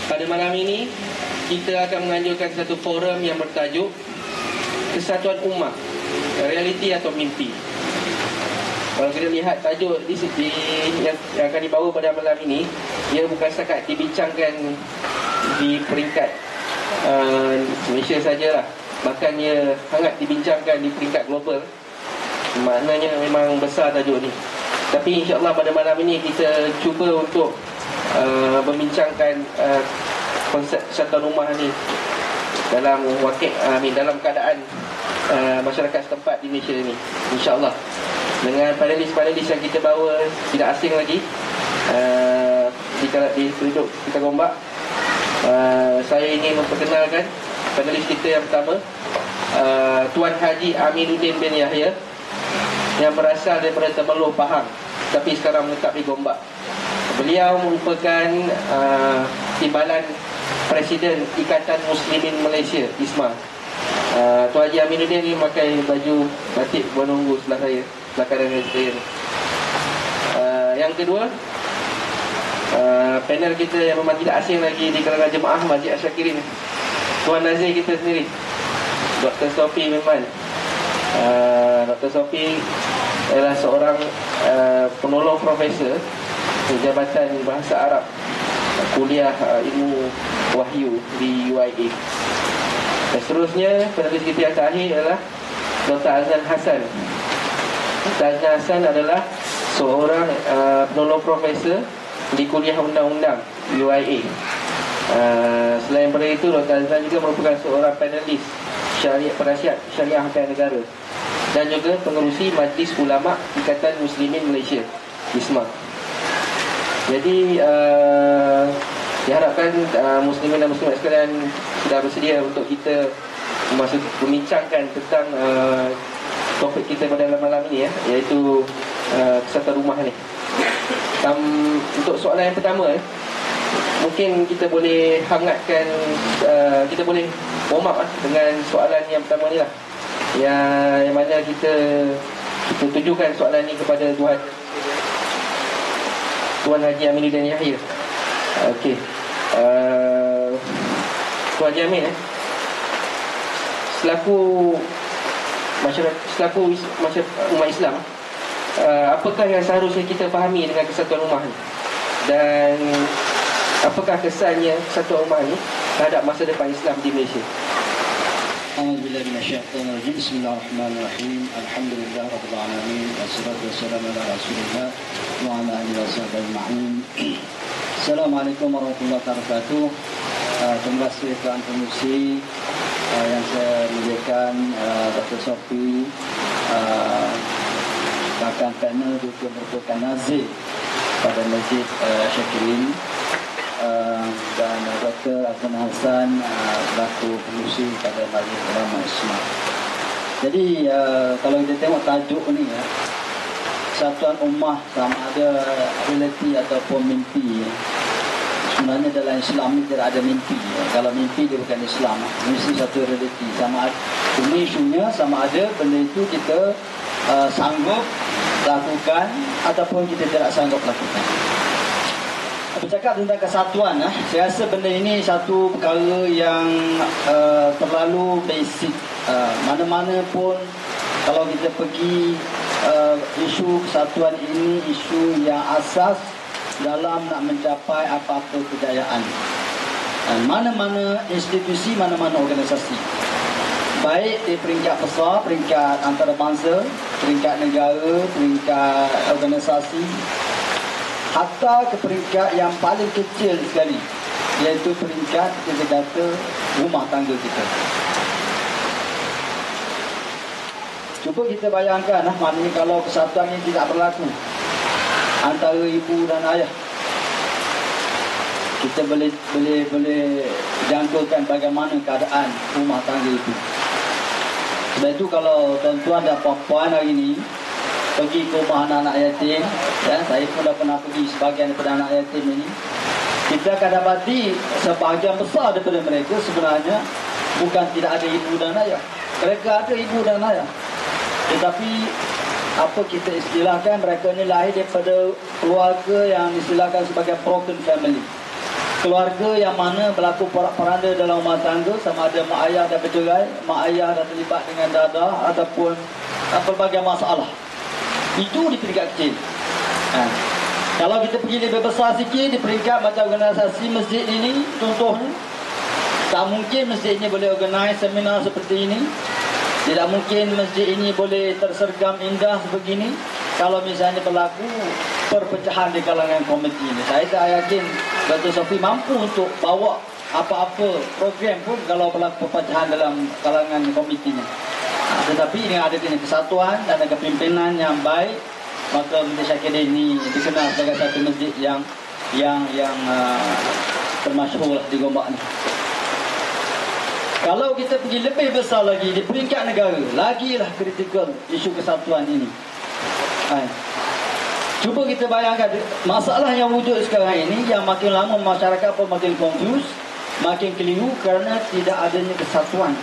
Pada malam ini kita akan menganjurkan satu forum yang bertajuk Kesatuan Ummah, Realiti atau Mimpi. Kalau kita lihat tajuk yang akan dibawa pada malam ini, ia bukan setakat dibincangkan di peringkat Malaysia sajalah, bahkan ia sangat dibincangkan di peringkat global. Maknanya memang besar tajuk ni. Tapi insya-Allah pada malam ini kita cuba untuk membincangkan konsep kesatuan ummah ni dalam dalam keadaan masyarakat setempat di Malaysia ni, insya-Allah. Dengan panelis-panelis yang kita bawa tidak asing lagi di penduduk kita Gombak. Saya ingin memperkenalkan panelis kita yang pertama, Tuan Haji Aminuddin bin Yahya, yang berasal daripada Temerloh, Pahang, tapi sekarang menetap di Gombak. Beliau merupakan timbalan Presiden Ikatan Muslimin Malaysia, ISMA. Tuan Haji Aminuddin ni memakai baju batik bernunggu sebelah saya, sebelah kanan saya. Yang kedua, panel kita yang memang tidak asing lagi di kalangan jemaah Masjid Asyakirin, Tuan Nazir kita sendiri, Dr. Sophie Memman. Dr. Sophie adalah seorang penolong profesor Jabatan Bahasa Arab, kuliah ilmu wahyu di UIA. Dan seterusnya, penelis kita yang terakhir adalah Dr. Azlan Hassan. Dr. Azlan Hassan adalah seorang penolong profesor di kuliah undang-undang UIA. Selain daripada itu, Dr. Azlan juga merupakan seorang panelis penasihat syariah antar negara dan juga pengerusi Majlis Ulama Ikatan Muslimin Malaysia, ISMA. Jadi diharapkan muslimin dan muslimat sekalian sudah bersedia untuk kita membincangkan tentang topik kita pada malam ini, iaitu kesatuan rumah ni. Untuk soalan yang pertama, mungkin kita boleh hangatkan, kita boleh warm up dengan soalan yang pertama ni lah, yang mana kita tujukan soalan ni kepada Tuan Haji Aminuddin Yahya. Okey. Tuan Haji Amin, selaku umat Islam, apakah yang seharusnya kita fahami dengan kesatuan ummah ni? Dan apakah kesannya kesatuan ummah ni terhadap masa depan Islam di Malaysia? A'udzubillahi minasyaitonirrajim. Bismillahirrahmanirrahim. Alhamdulillahirabbil alamin. Wassalatu wassalamu ala Rasulillah wa ala alihi washabbihi ajma'in. Assalamualaikum warahmatullahi wabarakatuh. Terima kasih Tuan Pengerusi yang saya muliakan, Dr. Sophie, bahkan panel juga merupakan nazir pada Masjid Asyakirin, dan Dr. Azlan Hassan selaku pengurusi pada Majlis Ulama ISMA. Jadi kalau kita tengok tajuk ni, kesatuan ummah sama ada realiti ataupun mimpi. Sebenarnya dalam Islam ni tidak ada mimpi. Kalau mimpi dia bukan Islam, mesti satu realiti. Sama ada ini isunya, sama ada benda itu kita sanggup lakukan ataupun kita tidak sanggup lakukan. Bercakap tentang kesatuan, saya rasa benda ini satu perkara yang terlalu basic. Mana-mana pun kalau kita pergi, isu kesatuan ini isu yang asas dalam nak mencapai apa-apa kejayaan. Mana-mana institusi, mana-mana organisasi, baik di peringkat besar, peringkat antarabangsa, peringkat negara, peringkat organisasi, hatta ke peringkat yang paling kecil sekali, iaitu peringkat kita kata rumah tangga kita. Cuba kita bayangkan, maknanya kalau kesatuan ini tidak berlaku antara ibu dan ayah, kita boleh jangkakan bagaimana keadaan rumah tangga itu. Sebab itu kalau tuan-tuan dan puan-puan hari ini pergi ke rumah anak-anak yatim, saya pun dah pernah pergi sebahagian daripada anak yatim ini, kita akan dapati sebahagian besar daripada mereka sebenarnya bukan tidak ada ibu dan ayah. Mereka ada ibu dan ayah, tetapi apa kita istilahkan, mereka ni lahir daripada keluarga yang istilahkan sebagai broken family. keluarga yang mana berlaku porak-poranda dalam rumah tangga, sama ada mak ayah dah bercerai, mak ayah dah terlibat dengan dadah ataupun pelbagai masalah. Itu di peringkat kecil. Kalau kita pergi lebih besar sikit, di peringkat macam organisasi masjid ini, contohnya, tak mungkin masjid ini boleh organize seminar seperti ini. Tidak mungkin masjid ini boleh tersergam indah sebegini kalau misalnya berlaku perpecahan di kalangan komiti ini. Saya tak yakin Dr. Sophie mampu untuk bawa apa-apa program pun kalau berlaku perpecahan dalam kalangan komitinya. Tetapi dengan adanya kesatuan dan ada kepimpinan yang baik, maka Masjid Syakirin ini dikenal sebagai satu masjid yang termasyhur di Gombak ni. Kalau kita pergi lebih besar lagi di peringkat negara, lagilah kritikal isu kesatuan ini. Cuba kita bayangkan masalah yang wujud sekarang ini, yang makin lama masyarakat pun makin confused, makin keliru kerana tidak adanya kesatuan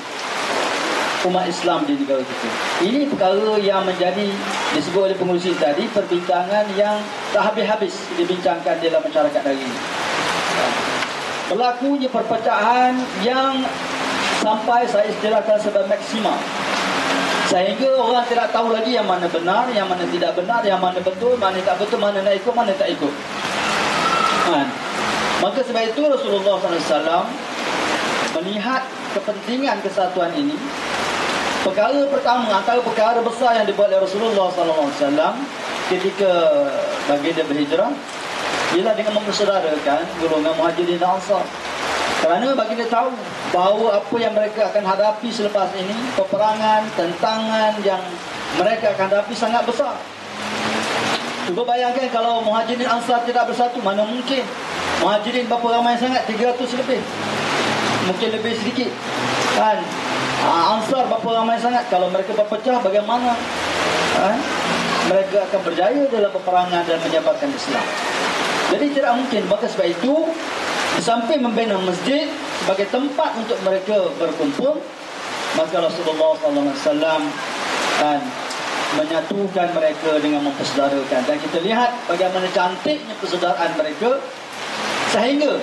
umat Islam di negara kita. Ini perkara yang menjadi disebut oleh pengurusi tadi, perbincangan yang tak habis-habis dibincangkan dalam masyarakat hari ini. Berlakunya perpecahan yang sampai saya istilahkan sebagai maksimal, sehingga orang tidak tahu lagi yang mana benar, yang mana tidak benar, yang mana betul, mana tak betul, mana nak ikut, mana tak ikut. Maka sebab itu Rasulullah SAW melihat kepentingan kesatuan ini. Perkara pertama, antara perkara besar yang dibuat oleh Rasulullah SAW ketika baginda berhijrah, ialah dengan mempersaudarakan golongan Muhajirin dan Ansar. Kerana baginda tahu bahawa apa yang mereka akan hadapi selepas ini, peperangan, tentangan yang mereka akan hadapi sangat besar. Cuba bayangkan kalau Muhajirin Ansar tidak bersatu, mana mungkin. Muhajirin berapa ramai sangat? 300 lebih. Mungkin lebih sedikit. Ansar berapa ramai sangat. Kalau mereka berpecah, bagaimana mereka akan berjaya dalam peperangan dan menyebarkan Islam? Jadi tidak mungkin. Maka sebab itu, di samping membina masjid sebagai tempat untuk mereka berkumpul, maka Rasulullah SAW menyatukan mereka dengan mempersaudarakan. Dan kita lihat bagaimana cantiknya persaudaraan mereka, sehingga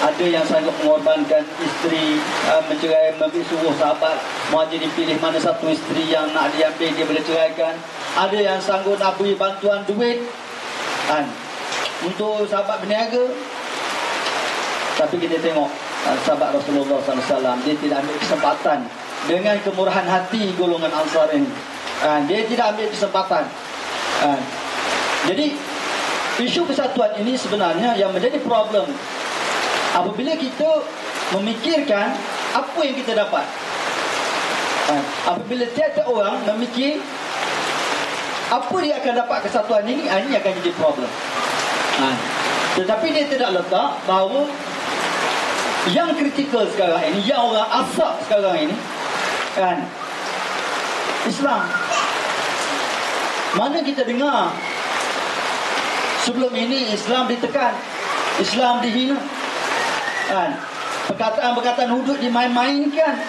ada yang sanggup mengorbankan isteri, mencerai, suruh sahabat Muhajirin pilih mana satu isteri yang nak diambil, dia boleh ceraikan. Ada yang sanggup nak beri bantuan duit untuk sahabat berniaga. Tapi kita tengok sahabat Rasulullah SAW, dia tidak ambil kesempatan dengan kemurahan hati golongan Ansar ini. Dia tidak ambil kesempatan. Jadi isu kesatuan ini sebenarnya yang menjadi problem apabila kita memikirkan apa yang kita dapat. Apabila tiap-tiap orang memikir apa dia akan dapat kesatuan ini, ini akan jadi problem. Tetapi dia tidak letak bahawa yang kritikal sekarang ini, yang orang asap sekarang ini, Islam. Mana kita dengar sebelum ini Islam ditekan, Islam dihina, perkataan-perkataan hudud dimain-mainkan,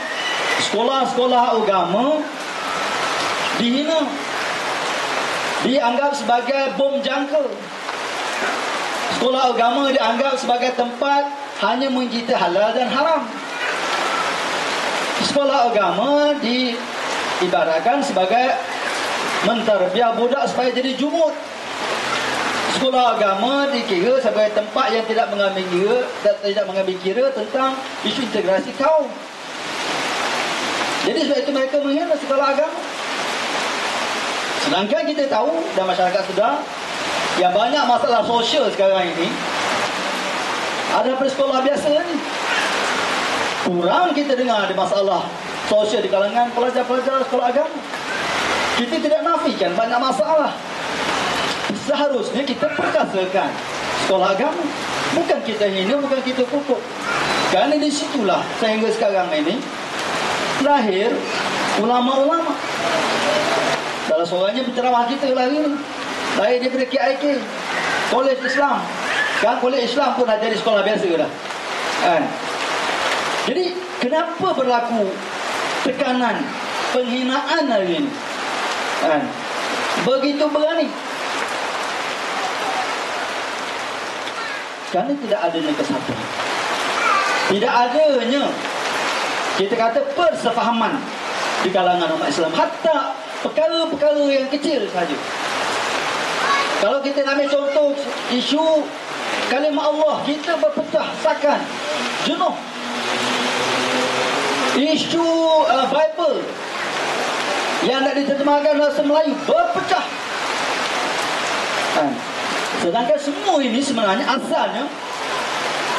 sekolah-sekolah agama dihina, dianggap sebagai bom jangka. Sekolah agama dianggap sebagai tempat hanya mencerita halal dan haram. Sekolah agama diibaratkan sebagai mentarbiah budak supaya jadi jumud. Sekolah agama dikira sebagai tempat yang tidak mengambil kira tentang isu integrasi kaum. Jadi sebab itu mereka menghina sekolah agama. Sedangkan kita tahu dan masyarakat sedar yang banyak masalah sosial sekarang ini ada pada sekolah biasa ni. Kurang kita dengar ada masalah sosial di kalangan pelajar-pelajar sekolah agama. Kita tidak nafikan banyak masalah. Seharusnya kita perkasakan sekolah agama. Bukan kita hina, bukan kita kutuk. Kerana di situlah sehingga sekarang ini lahir ulama-ulama. Salah seorangnya penceramah kita lah ini, lahir daripada KIK, Kolej Islam. Sekarang Kolej Islam pun dah jadi sekolah biasa dah. Jadi kenapa berlaku tekanan, penghinaan hari ini? Begitu berani. kerana tidak adanya kesatuan. Tidak adanya, kita kata, persefahaman di kalangan umat Islam. Hatta perkara-perkara yang kecil saja. Kalau kita ambil contoh isu kalimah Allah, kita berpecah sakan, jenuh. Isu Bible yang nak diterjemahkan bahasa Melayu, berpecah. Sedangkan semua ini sebenarnya asalnya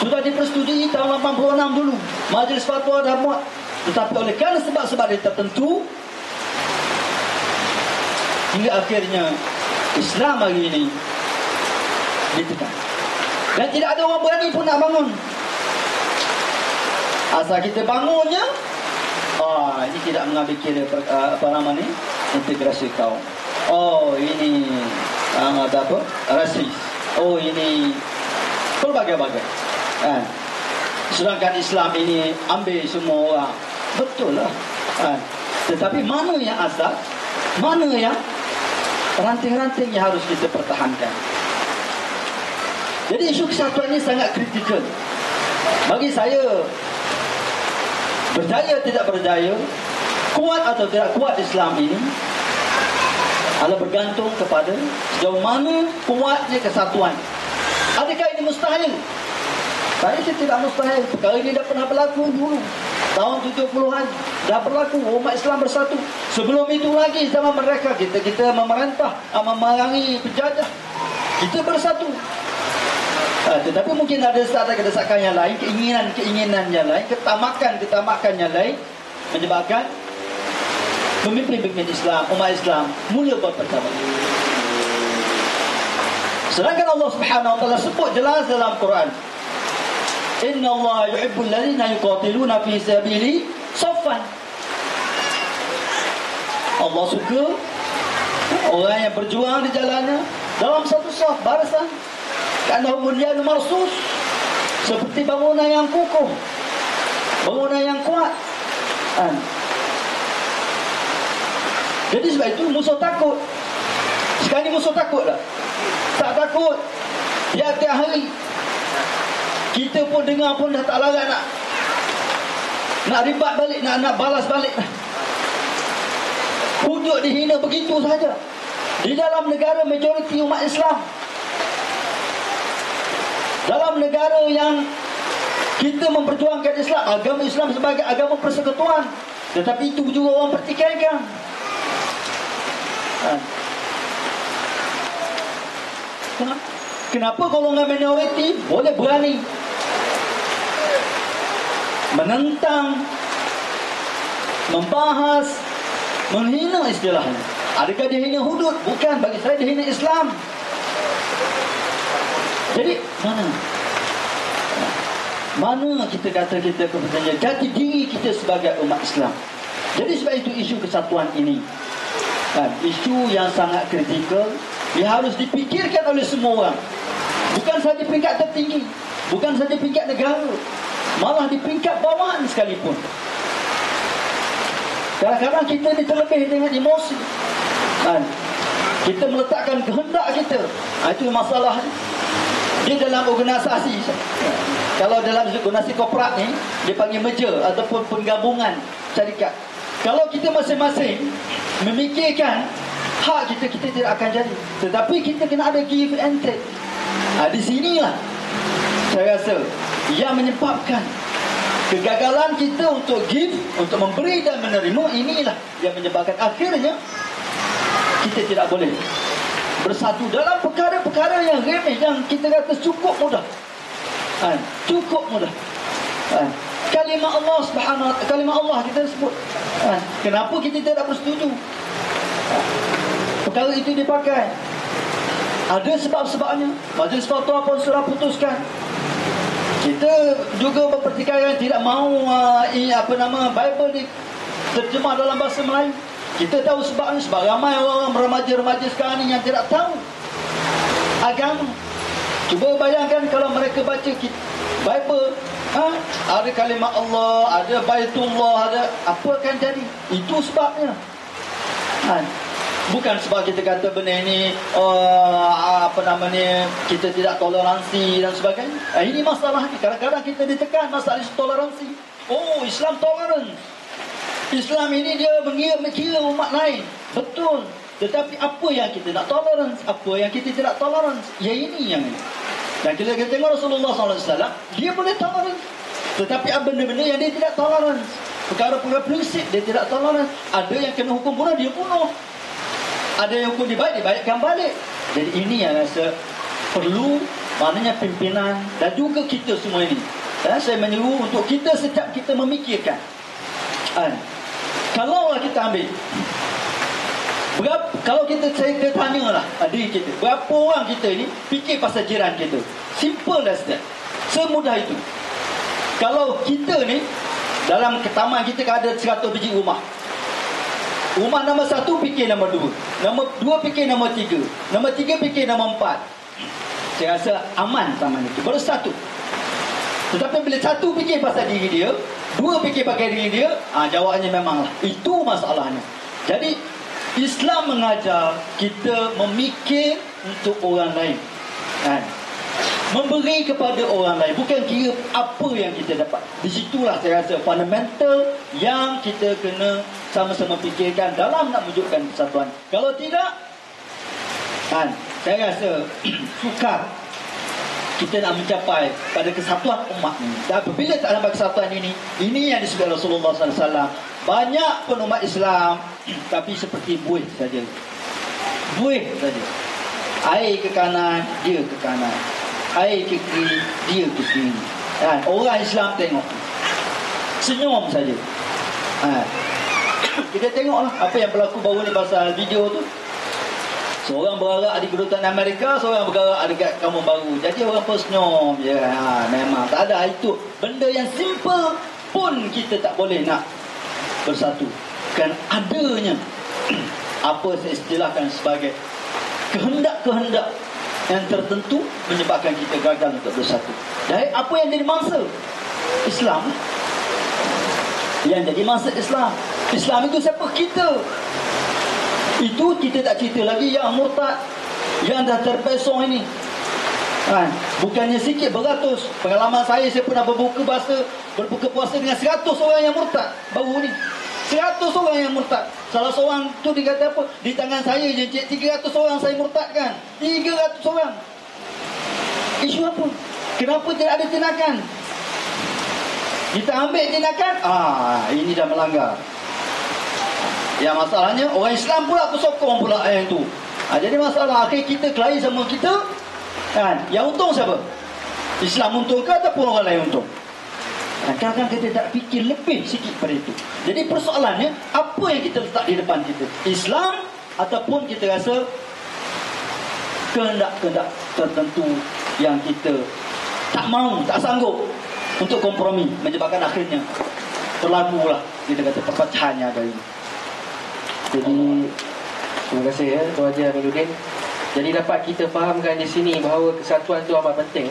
sudah dipersetujui tahun 86 dulu. Majlis Fatwa dah buat. Tetapi oleh kerana sebab-sebab dia tertentu, hingga akhirnya Islam hari ini ditekan. Dan tidak ada orang berani pun nak bangun. Asal kita bangunnya, ini tidak mengambil kira integrasi kaum. Ini rasis. Ini pelbagai-bagai. Sedangkan Islam ini ambil semua orang. Betul lah. Tetapi mana yang asas, mana yang ranting-ranting yang harus kita pertahankan. Jadi isu kesatuan ini sangat kritikal. Bagi saya, berjaya tidak berjaya, kuat atau tidak kuat Islam ini adalah bergantung kepada sejauh mana kuatnya kesatuan. Adakah ini mustahil? Saya tidak mustahil. Perkara ini dah pernah berlaku dulu. Tahun 70-an dah berlaku, umat Islam bersatu. Sebelum itu lagi, zaman mereka kita memerintah, memerangi penjajah, kita bersatu. Tetapi mungkin ada desakan yang lain, keinginan yang lain, ketamakan yang lain, menyebabkan pemimpin-pemimpin Islam, umat Islam mula berpecah. Sedangkan Allah Subhanahu wa taala sebut jelas dalam Quran, Inna Allah yuhibbul ladzina yuqatiluna fi sabili saffan. Allah suka orang yang berjuang di jalannya dalam satu saf, barisan. Karena bunyan marsus, seperti bangunan yang kukuh, bangunan yang kuat. Jadi sebab itu musuh takut. Sekarang ni musuh takut tak? Tak takut. Tiap-tiap hari kita pun dengar pun dah tak larat nak ribat balik, nak balas balik. Hujud dihina begitu saja. Di dalam negara majoriti umat Islam, dalam negara yang kita memperjuangkan Islam, agama Islam sebagai agama persekutuan, tetapi itu juga orang pertikaikan. Kenapa golongan minoriti boleh berani menentang, membahas, menghina istilahnya? Adakah dia hina hudud? Bukan, bagi saya dia hina Islam. Jadi mana kita kata kita kepentingan jati diri kita sebagai umat Islam. Jadi sebab itu isu kesatuan ini, isu yang sangat kritikal, yang harus dipikirkan oleh semua orang. Bukan saja peringkat tertinggi, bukan saja peringkat negara, malah di peringkat bawahan sekalipun. Kadang-kadang kita ni terlebih dengan emosi. Kita meletakkan kehendak kita. Itu masalah di dalam organisasi. Kalau dalam organisasi korporat ni, dia panggil merger ataupun penggabungan syarikat. Kalau kita masing-masing memikirkan hak kita, kita tidak akan jadi. Tetapi kita kena ada give and take. Di sinilah saya rasa yang menyebabkan kegagalan kita untuk give, untuk memberi dan menerima. Inilah yang menyebabkan akhirnya kita tidak boleh bersatu dalam perkara-perkara yang remeh, yang kita kata cukup mudah. Cukup mudah. Kalimah Allah Subhanahu wa taala, kalimah Allah kita sebut. Kenapa kita tidak bersetuju perkara itu dipakai? Ada sebab-sebabnya. Majlis Fatwa pun sudah putuskan. Kita juga berpertikaian tidak mahu Bible diterjemah dalam bahasa Melayu. Kita tahu sebabnya, sebab ramai orang remaja-remaja sekarang ni yang tidak tahu agama. Cuba bayangkan kalau mereka baca Bible, ada kalimah Allah, ada Baitullah, ada apa akan jadi. Itu sebabnya. Bukan sebab kita kata benda ini kita tidak toleransi dan sebagainya. Ini masalah ni. Kadang-kadang kita ditekan masalah toleransi. Oh, Islam tolerance. Islam ini dia mengira umat lain. Betul. Tetapi apa yang kita nak tolerance, apa yang kita tidak tolerance, ya ini yang ini. Dan kita tengok Rasulullah SAW, dia boleh tolerance. Tetapi ada benda-benda yang dia tidak tolerance. Perkara-perkara prinsip dia tidak tolerance. Ada yang kena hukum bunuh, dia bunuh. Ada yang hukum dibaikkan balik. Jadi ini yang rasa perlu, maknanya pimpinan dan juga kita semua ini. Dan saya menyeru untuk kita setiap kita memikirkan. Kalau kita ambil kalau saya tanyalah diri kita, berapa orang kita ini fikir pasal jiran kita? Simple as that. Semudah itu. Kalau kita ni dalam taman kita ada 100 biji rumah. Rumah nombor 1 fikir nombor 2, nombor 2 fikir nombor 3, nombor 3 fikir nombor 4. Saya rasa aman taman itu. Baru 1. Tetapi bila 1 fikir pasal diri dia, 2 fikir pakai diri dia, jawabnya memanglah itu masalahnya. Jadi Islam mengajar kita memikir untuk orang lain, memberi kepada orang lain, bukan kira apa yang kita dapat. Di situlah saya rasa fundamental yang kita kena sama-sama fikirkan dalam nak wujudkan persatuan. Kalau tidak, saya rasa sukar kita nak mencapai pada kesatuan umat ini. Dan apabila tak dapat kesatuan ini yang disebut Rasulullah SAW. Banyak pun umat Islam tapi seperti buih saja. Buih saja. Air ke kanan, dia ke kanan. Air ke kiri, dia ke kiri. Orang Islam tengok, senyum saja. Kita tengoklah apa yang berlaku baru ni pasal video tu. Seorang bergerak di kedutaan Amerika, seorang bergerak dekat kampung baru. Jadi orang pun senyum je. Memang tak ada itu. Benda yang simple pun kita tak boleh nak bersatu. Kan adanya apa saya istilahkan sebagai kehendak-kehendak yang tertentu menyebabkan kita gagal untuk bersatu. Dan apa yang jadi mangsa? Islam. Yang jadi mangsa Islam. Islam itu siapa? Kita. Itu kita tak cerita lagi yang murtad, yang dah terpesong ini. Bukannya sikit, beratus. Pengalaman saya pernah berbuka puasa dengan 100 orang yang murtad baru ni. 100 orang yang murtad. Salah seorang tu dia kata apa? Di tangan saya je 300 orang saya murtadkan. 300 orang. Isu apa? Kenapa tidak ada tindakan? Kita ambil tindakan, ini dah melanggar. Ya, masalahnya orang Islam pula bersokong pula yang tu. Jadi masalah akhir kita kelahi sama kita. Yang untung siapa? Islam untung ke ataupun orang lain untung? Kadang-kadang kita tak fikir lebih sikit pada itu. Jadi persoalannya, apa yang kita letak di depan kita? Islam ataupun kita rasa kehendak-kehendak tertentu yang kita tak mau, tak sanggup untuk kompromi, menyebabkan akhirnya berlakulah kita kata perpecahannya dari ini. Jadi terima kasih Tuan Haji Amiruddin. Jadi dapat kita fahamkan di sini bahawa kesatuan itu amat penting.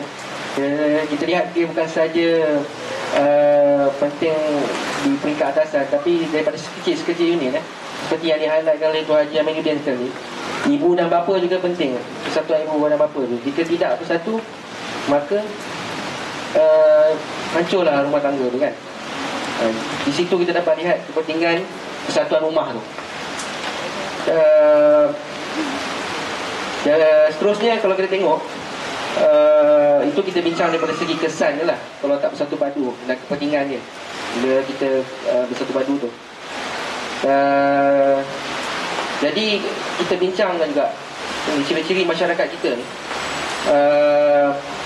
Kita lihat dia bukan saja penting di peringkat atasan, tapi daripada sekecil unit seperti yang di-highlightkan oleh Tuan Haji Amiruddin tadi. Ibu dan bapa juga penting. Persatuan ibu dan bapa tu. Jika tidak bersatu, maka hancurlah rumah tangga tu kan. Di situ kita dapat lihat kepentingan persatuan rumah tu. Seterusnya kalau kita tengok, itu kita bincang daripada segi kesan je lah. Kalau tak bersatu padu dan kepentingan dia bila kita bersatu padu tu. Jadi kita bincangkan juga ciri-ciri masyarakat kita ni.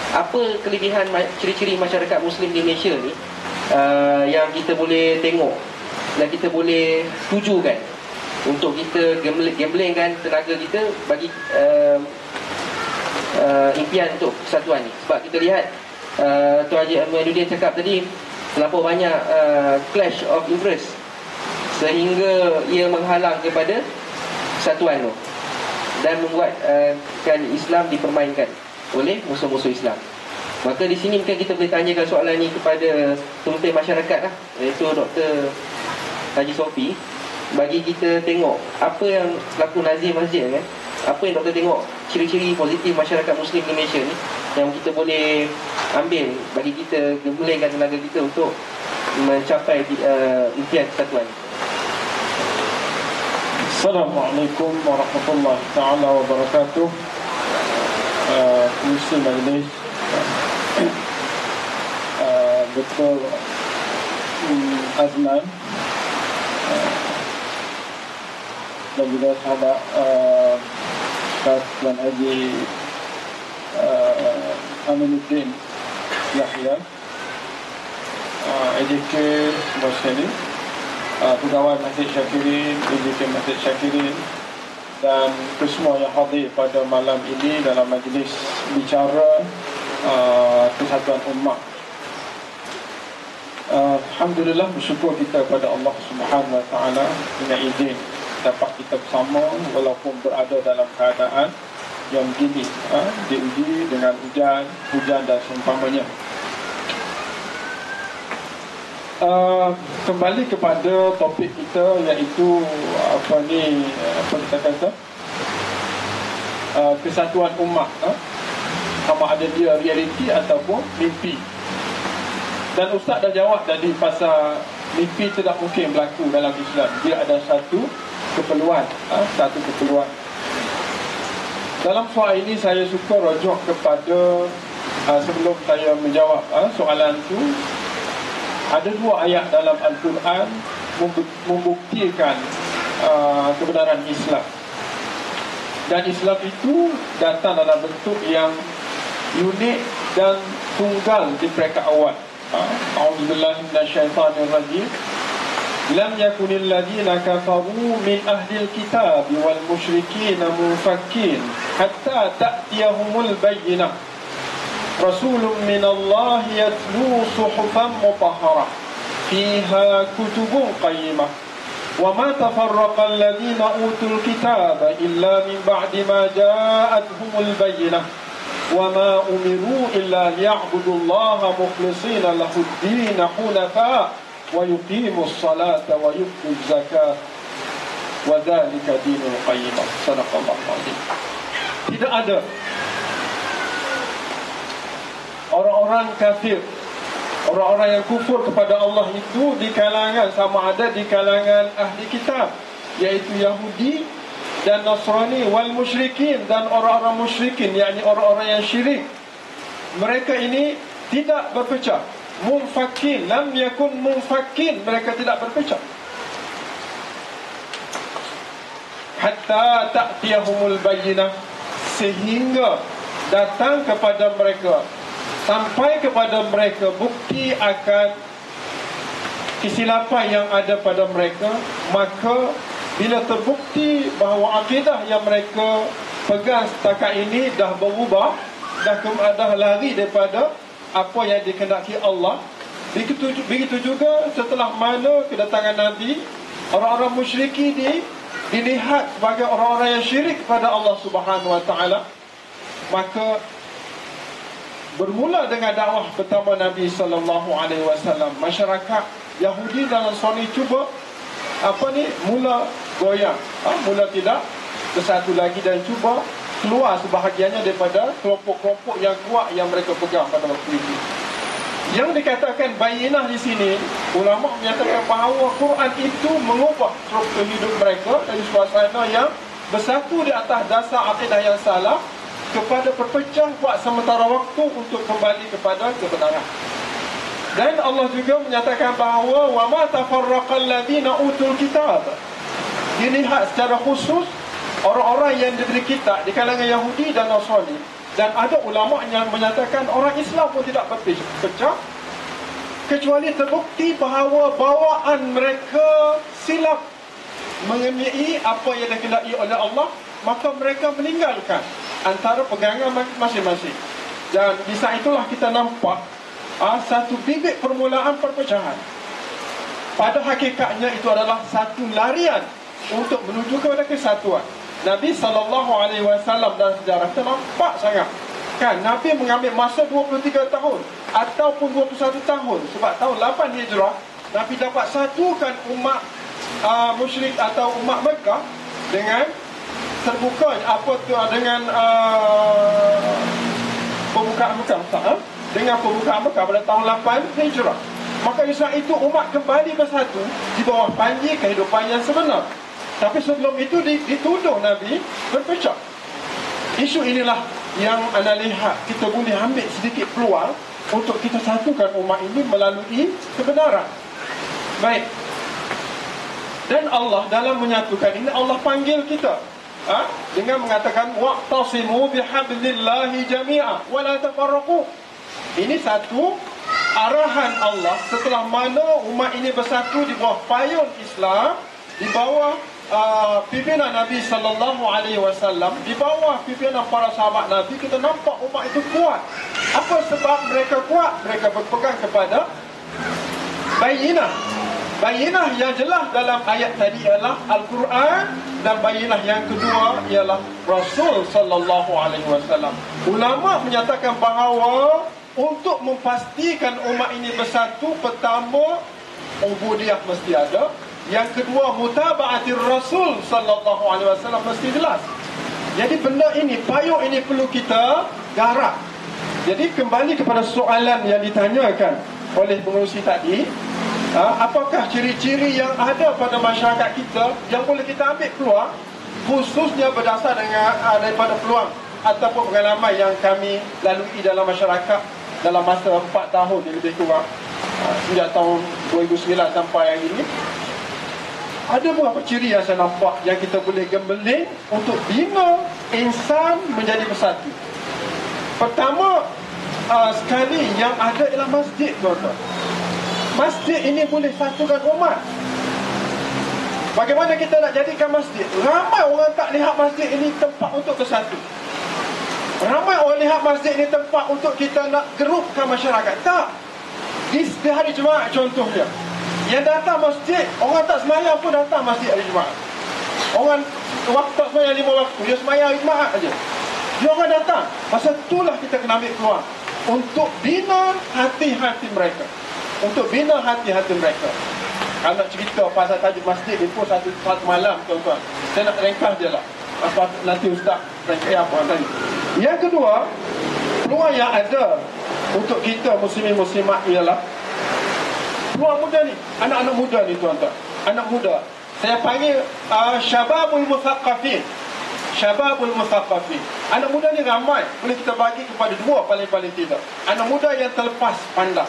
Apa kelebihan ciri-ciri masyarakat Muslim di Malaysia ni yang kita boleh tengok dan kita boleh tujukan untuk kita gamblingkan tenaga kita bagi impian untuk persatuan ni. Sebab kita lihat Tuan Haji Amiruddin cakap tadi terlampau banyak clash of interest sehingga ia menghalang kepada persatuan tu dan membuat kan Islam dipermainkan oleh musuh-musuh Islam. Maka di sini mungkin kita boleh tanyakan soalan ni kepada pemimpin masyarakat lah, iaitu Dr. Haji Sofi. bagi kita tengok apa yang laku nazir masjid kan, apa yang doktor tengok ciri-ciri positif masyarakat Muslim Indonesia ni yang kita boleh ambil bagi kita gemblengkan tenaga kita untuk mencapai impian kesatuan. Assalamualaikum warahmatullahi ta'ala wabarakatuh. Komisi Majlis, Dr. Azman dan juga sahabat Ustaz Tuan Haji Aminuddin Yahya, AJK semua sekali, pegawai Masjid Syakirin, AJK Masjid Syakirin, dan kesemua yang hadir pada malam ini dalam majlis bicara Kesatuan Ummah. Alhamdulillah, bersyukur kita kepada Allah Subhanahu Wa Taala dengan izin dapat kita bersama walaupun berada dalam keadaan yang begini, diuji dengan hujan dan seumpamanya. Kembali kepada topik kita, iaitu apa kita kata, kesatuan ummah, sama ada dia realiti ataupun mimpi. Dan Ustaz dah jawab tadi pasal mimpi tidak mungkin berlaku dalam Islam. Dia ada satu keperluan, Dalam soal ini saya suka rujuk kepada sebelum saya menjawab soalan itu, ada dua ayat dalam Al-Quran membuktikan kebenaran Islam. Dan Islam itu datang dalam bentuk yang unik dan tunggal di peringkat awal. A'udzubillahi minasyaitanir rajim. Lam yakunil ladzina kafaru min ahlil kitab wal musyrikin munfakin hatta ta'tiyahumul bayyinah. Rasulun minallahi yatlu suhufan mutahharah fiha kutubun qayyimah wa ma tafarraqa alladhina utul kitaba illa min ba'di ma ja'atuhumul bayyinah wa ma umiru illa liya'budullaha mukhlishina lahud-din hunafa wa yuqimus salata wa yutuz zakata wa dzalika dinul qayyimah. Sadaqallahu alazim. Tidak ada orang-orang kafir, orang-orang yang kufur kepada Allah itu di kalangan, sama ada di kalangan ahli kitab, iaitu Yahudi dan Nasrani, wal musyrikin, dan orang-orang musyrikin, yakni orang-orang yang syirik. Mereka ini tidak berpecah. Munfakin, lam yakun munfakin, mereka tidak berpecah. Hatta ta'tiyahumul bayyinah, sehingga datang kepada mereka, sampai kepada mereka bukti akan kesilapan yang ada pada mereka. Maka bila terbukti bahawa akidah yang mereka pegang setakat ini dah berubah, dah lari daripada apa yang dikehendaki Allah, begitu juga setelah mana kedatangan Nabi, orang-orang musyrikin dilihat sebagai orang-orang yang syirik kepada Allah Subhanahu Wa Taala. Maka bermula dengan dakwah pertama Nabi sallallahu alaihi wasallam, masyarakat Yahudi dan Nasrani cuba mula goyang, mula tidak bersatu lagi dan cuba keluar sebahagiannya daripada kelompok-kelompok yang kuat yang mereka pegang pada waktu itu. Yang dikatakan bayinah di sini, ulama menyatakan bahawa Quran itu mengubah struktur hidup mereka dari suasana yang bersatu di atas dasar akidah yang salah kepada berpecah buat sementara waktu untuk kembali kepada kebenaran. Dan Allah juga menyatakan bahawa wa ma tafarraqal ladzina utul kitab. Dilihat secara khusus orang-orang yang diberi kitab di kalangan Yahudi dan Nasrani. Dan ada ulama yang menyatakan orang Islam pun tidak berpecah, kecuali terbukti bahawa bawaan mereka silap mengenai apa yang dikehendaki oleh Allah, maka mereka meninggalkan antara pegangan masing-masing. Dan di saat itulah kita nampak satu bibit permulaan perpecahan. Pada hakikatnya itu adalah satu larian untuk menuju kepada kesatuan. Nabi SAW dalam sejarah kita nampak sangat, kan, Nabi mengambil masa 23 tahun ataupun 21 tahun. Sebab tahun 8 Hijrah Nabi dapat satukan umat musyrik atau umat Mekah dengan terbuka dengan pembukaan Mekah, dengan pembukaan Mekah pada tahun 8 Hijrah. Maka Islam itu umat kembali bersatu di bawah panji kehidupan yang sebenar. Tapi sebelum itu dituduh Nabi berpecah. Isu inilah yang anda lihat kita boleh ambil sedikit peluang untuk kita satukan umat ini melalui kebenaran. Baik. Dan Allah dalam menyatukan ini, Allah panggil kita dengan mengatakan wa'tasimu bihablillahi jami'a wa la tafarraqu. Ini satu arahan Allah setelah mana umat ini bersatu di bawah payung Islam, di bawah pimpinan Nabi sallallahu alaihi wasallam, di bawah pimpinan para sahabat Nabi. Kita nampak umat itu kuat. Apa sebab mereka kuat? Mereka berpegang kepada bayinah. Bayinah yang jelas dalam ayat tadi ialah Al-Quran, dan bayinah yang kedua ialah Rasul sallallahu alaihi wasallam. Ulama menyatakan bahawa untuk memastikan umat ini bersatu, pertama ubudiyah mesti ada, yang kedua mutaba'atir Rasul sallallahu alaihi wasallam mesti jelas. Jadi benda ini, payung ini perlu kita garap. Jadi kembali kepada soalan yang ditanyakan oleh pengurusi tadi, apakah ciri-ciri yang ada pada masyarakat kita yang boleh kita ambil peluang, khususnya berdasar dengan daripada peluang ataupun pengalaman yang kami lalui dalam masyarakat dalam masa 4 tahun lebih kurang, sejak tahun 2009 sampai hari ini. Ada beberapa ciri yang saya nampak yang kita boleh gembeling untuk bina insan menjadi bersatu. Pertama sekali yang ada ialah masjid, tuan-tuan. Masjid ini boleh satukan umat. Bagaimana kita nak jadikan masjid? Ramai orang tak lihat masjid ini tempat untuk bersatu. Ramai orang lihat masjid ini tempat untuk kita nak gerupkan masyarakat. Tak. Di hari Jumaat contohnya, yang datang masjid, orang tak semayang pun datang masjid hari Jumaat. Orang waktu tak semayang 5 waktu, dia semayang hari Jumaat aja. Dia orang datang. Masa itulah kita kena ambil peluang untuk bina hati-hati mereka. Untuk bina hati-hati mereka. Kalau nak cerita pasal tajuk masjid ni pun satu malam, tuan-tuan. Saya nak ringkas je lah. Nanti Ustaz ringkas apa tadi. Yang kedua, peluang yang ada untuk kita muslimin muslimat ialah peluang muda ni, anak-anak muda ni, tuan-tuan. Anak muda, saya panggil syababul muthaqqafin. Syababul muthaqqafin. Anak muda ni ramai. Boleh kita bagi kepada dua paling-paling tidak. Anak muda yang terlepas pandang.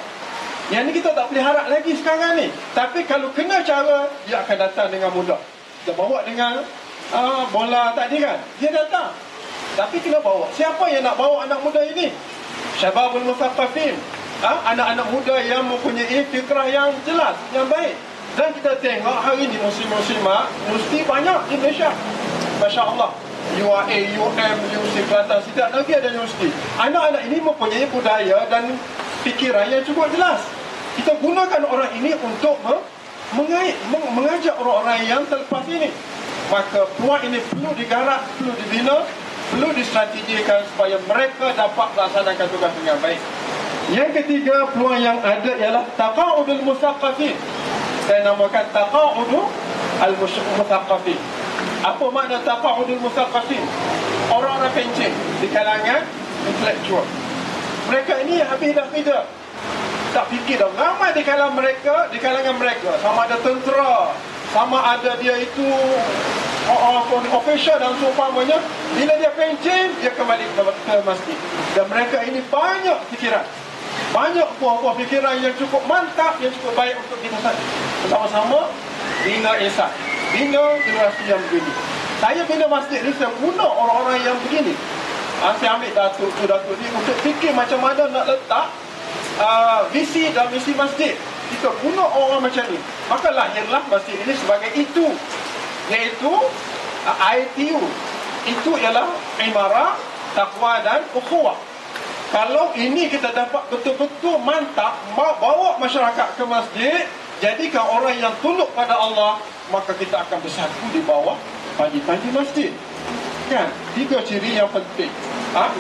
Yang ni kita tak boleh harap lagi sekarang ni. Tapi kalau kena cara, dia akan datang dengan mudah. Kita bawa dengan bola tadi kan, dia datang. Tapi kena bawa. Siapa yang nak bawa anak muda ini? Syababul muthaqqafin. Anak-anak muda yang mempunyai fikrah yang jelas, yang baik. Dan kita tengok hari ini muslim-muslimah mesti banyak di Malaysia. Masya Allah. UAA, UM, Universiti Kelantan, setiap lagi ada universiti. Anak-anak ini mempunyai budaya dan fikiran yang cukup jelas. Kita gunakan orang ini untuk mengajak orang-orang yang terlepas ini. Maka peluang ini perlu digarap, perlu dibina, perlu distrategikan supaya mereka dapat melaksanakan tugas dengan baik. Yang ketiga, peluang yang ada ialah taqa'udul muthaqqafin. Saya namakan taqa'udul al-muthaqqafin. Apa makna taqa'udul muthaqqafin? Orang-orang pencet di kalangan intelektual. Mereka ini habis dah kerja, tak fikir dah. Ramai di kalangan mereka, sama ada tentera, sama ada dia itu official dan seumpamanya. Bila dia pencet, dia kembali ke masjid. Dan mereka ini banyak fikiran, banyak buah-buah fikiran yang cukup mantap, yang cukup baik untuk kita bersama-sama bina insan, bina generasi yang begini. Saya bina masjid ni, saya guna orang-orang yang begini. Saya ambil datuk ni untuk fikir macam mana nak letak visi dan misi masjid. Kita guna orang macam ni. Maka lahirlah masjid ini sebagai itu, iaitu ITU. Itu ialah imarah, taqwa dan ukhuwah. Kalau ini kita dapat betul-betul mantap, bawa masyarakat ke masjid, jadikan orang yang tunduk pada Allah, maka kita akan bersatu di bawah panji-panji masjid. Kan? 3 ciri yang penting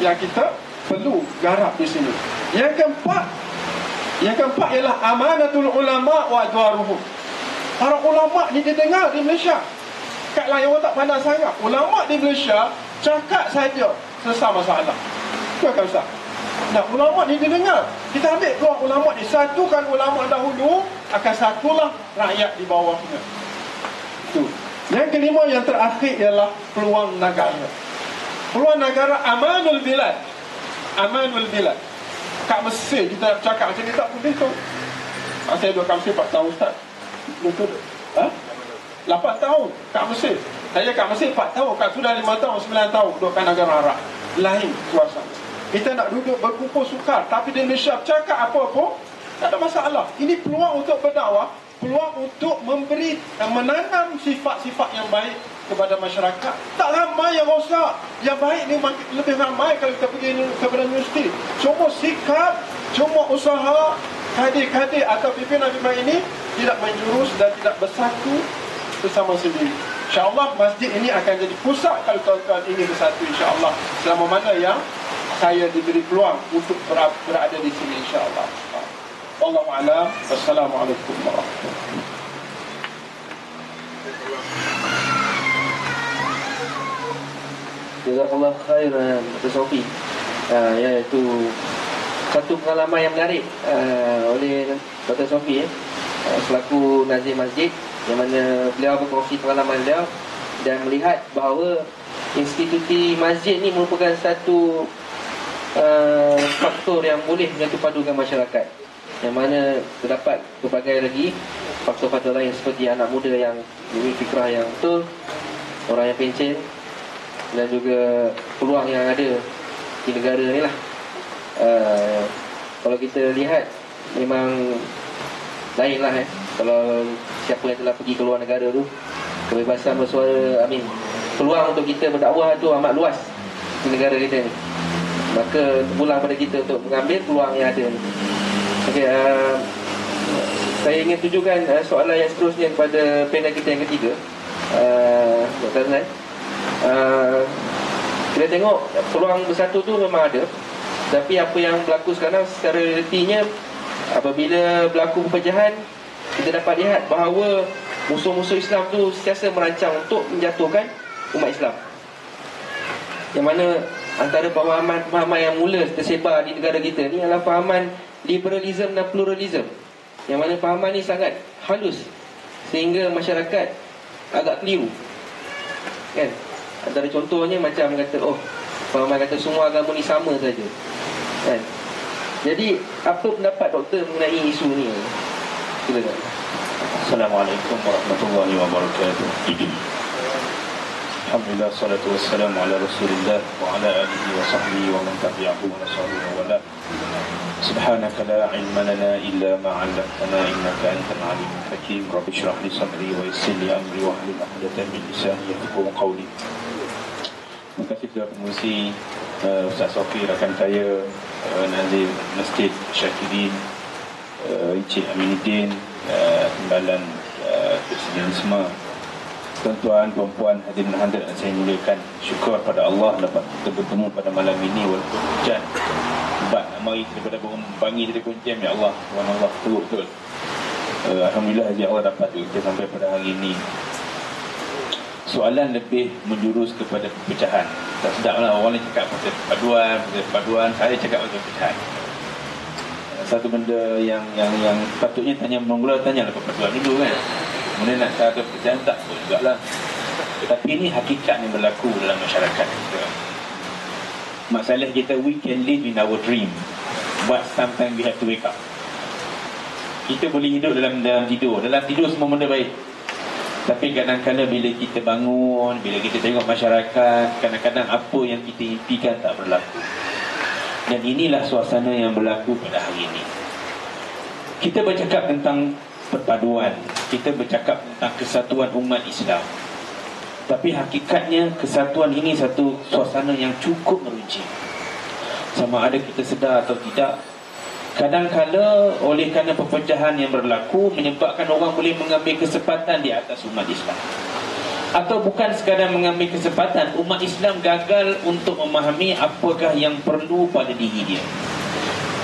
yang kita perlu garap di sini. Yang keempat ialah amanatul ulama wa adwaruhum. Para ulama' ni didengar di Malaysia. Kat lain orang tak pandang sangat. Ulama' di Malaysia cakap saja selesai masalah. Itu akan besar. Nah, ulama' ni didengar. Kita ambil dua ulama' ni. Satukan ulama' dahulu, akan satulah rakyat di bawahnya. Itu. Yang kelima, yang terakhir ialah peluang negara. Peluang negara amanul bilad. Amanul bilad. Kat Mesir kita cakap macam ni tak boleh tu. Saya duduk kat Mesir 4 tahun Ustaz. Betul. 8 tahun kat Mesir. Saya kat Mesir 4 tahun. Kat Sudan 5 tahun, 9 tahun duduk kat negara Arab. Lain suasana. Kita nak duduk berkumpul sukar. Tapi di Malaysia cakap apa-apa, tak ada masalah. Ini peluang untuk berdakwah, peluang untuk memberi, menanam sifat-sifat yang baik kepada masyarakat. Tak ramai yang rosak. Yang baik ni lebih ramai kalau kita pergi kepada universiti. Cuma sikap, cuma usaha kadir-kadir atau pimpinan-pimpinan ini tidak menjurus dan tidak bersatu bersama sendiri. InsyaAllah masjid ini akan jadi pusat kalau tuan-tuan ingin bersatu, insyaAllah. Selama mana yang saya diberi peluang untuk berada di sini, insyaAllah. Wallahu a'lam. Wassalamualaikum warahmatullahi wabarakatuh. Jazakallah khairan Dr. Sofi. Iaitu satu pengalaman yang menarik oleh Dr. Sofi selaku Nazir Masjid, yang mana beliau berkongsi pengalaman beliau dan melihat bahawa institusi masjid ni merupakan satu faktor yang boleh menyatupadukan masyarakat, yang mana terdapat berbagai lagi faktor-faktor lain seperti anak muda yang memiliki fikrah yang betul, orang yang pencen, dan juga peluang yang ada di negara ni lah. Kalau kita lihat memang lain lah kalau siapa yang telah pergi ke luar negara tu, kebebasan bersuara, peluang untuk kita berdakwah tu amat luas di negara kita ni. Maka terpulang pada kita untuk mengambil peluang yang ada ni. Okay, saya ingin tujukan soalan yang seterusnya kepada panel kita yang ketiga, Dr. Azlan. Kita tengok peluang bersatu tu memang ada, tapi apa yang berlaku sekarang secara realitinya, apabila berlaku perpecahan, kita dapat lihat bahawa musuh-musuh Islam tu sentiasa merancang untuk menjatuhkan umat Islam. Yang mana antara pemahaman yang mula tersebar di negara kita ni adalah fahaman liberalism dan pluralism, yang mana fahaman ni sangat halus sehingga masyarakat agak keliru, kan? Antara contohnya macam kata, fahaman kata semua agama ni sama saja, kan? Jadi apa pendapat doktor mengenai isu ni? Silakan. Assalamualaikum warahmatullahi wabarakatuh. Alhamdulillah, salatu wassalamu ala Rasulillah wa ala alihi wa sahbihi wa man tabi'ahu wa nasaruhu wa la. Subhanaka la ilma lana illa ma 'allamtana innaka antal alimul hakim. Rabbi shrah li sadri wa yassir li amri wa hlul 'uqdatam min lisani yafqahu qawli. Terima kasih kepada pengurusi Ustaz Sofi, rakan saya, Nazir Masjid Syakirin, Encik Aminuddin, Timbalan Presiden Semua, tuan-tuan, perempuan, hadirin hadirat yang saya muliakan. Syukur pada Allah dapat kita bertemu pada malam ini walaupun hujan. Sebab nak mari daripada bangi dari kuncian, ya Allah, Tuhan Allah, betul-betul. Alhamdulillah, ya Allah, dapat kita sampai pada hari ini. Soalan lebih menjurus kepada perpecahan. Tak sedaplah orang ni cakap pasal perpaduan, saya cakap pasal perpecahan. Satu benda yang patutnya tanya mula-mula, tanyalah perpaduan dulu, kan. Kemudian nak cakap perpecahan, tak pun jugalah. Tapi ini hakikat yang berlaku dalam masyarakat kita. Masalah kita, we can live in our dream, but sometimes we have to wake up. Kita boleh hidup dalam tidur. Dalam tidur semua benda baik. Tapi kadang-kadang bila kita bangun, bila kita tengok masyarakat, kadang-kadang apa yang kita impikan tak berlaku. Dan inilah suasana yang berlaku pada hari ini. Kita bercakap tentang perpaduan, kita bercakap tentang kesatuan umat Islam. Tapi hakikatnya kesatuan ini satu suasana yang cukup meruncing. Sama ada kita sedar atau tidak, kadang-kala oleh kerana perpecahan yang berlaku menyebabkan orang boleh mengambil kesempatan di atas umat Islam. Atau bukan sekadar mengambil kesempatan, umat Islam gagal untuk memahami apakah yang perlu pada diri dia.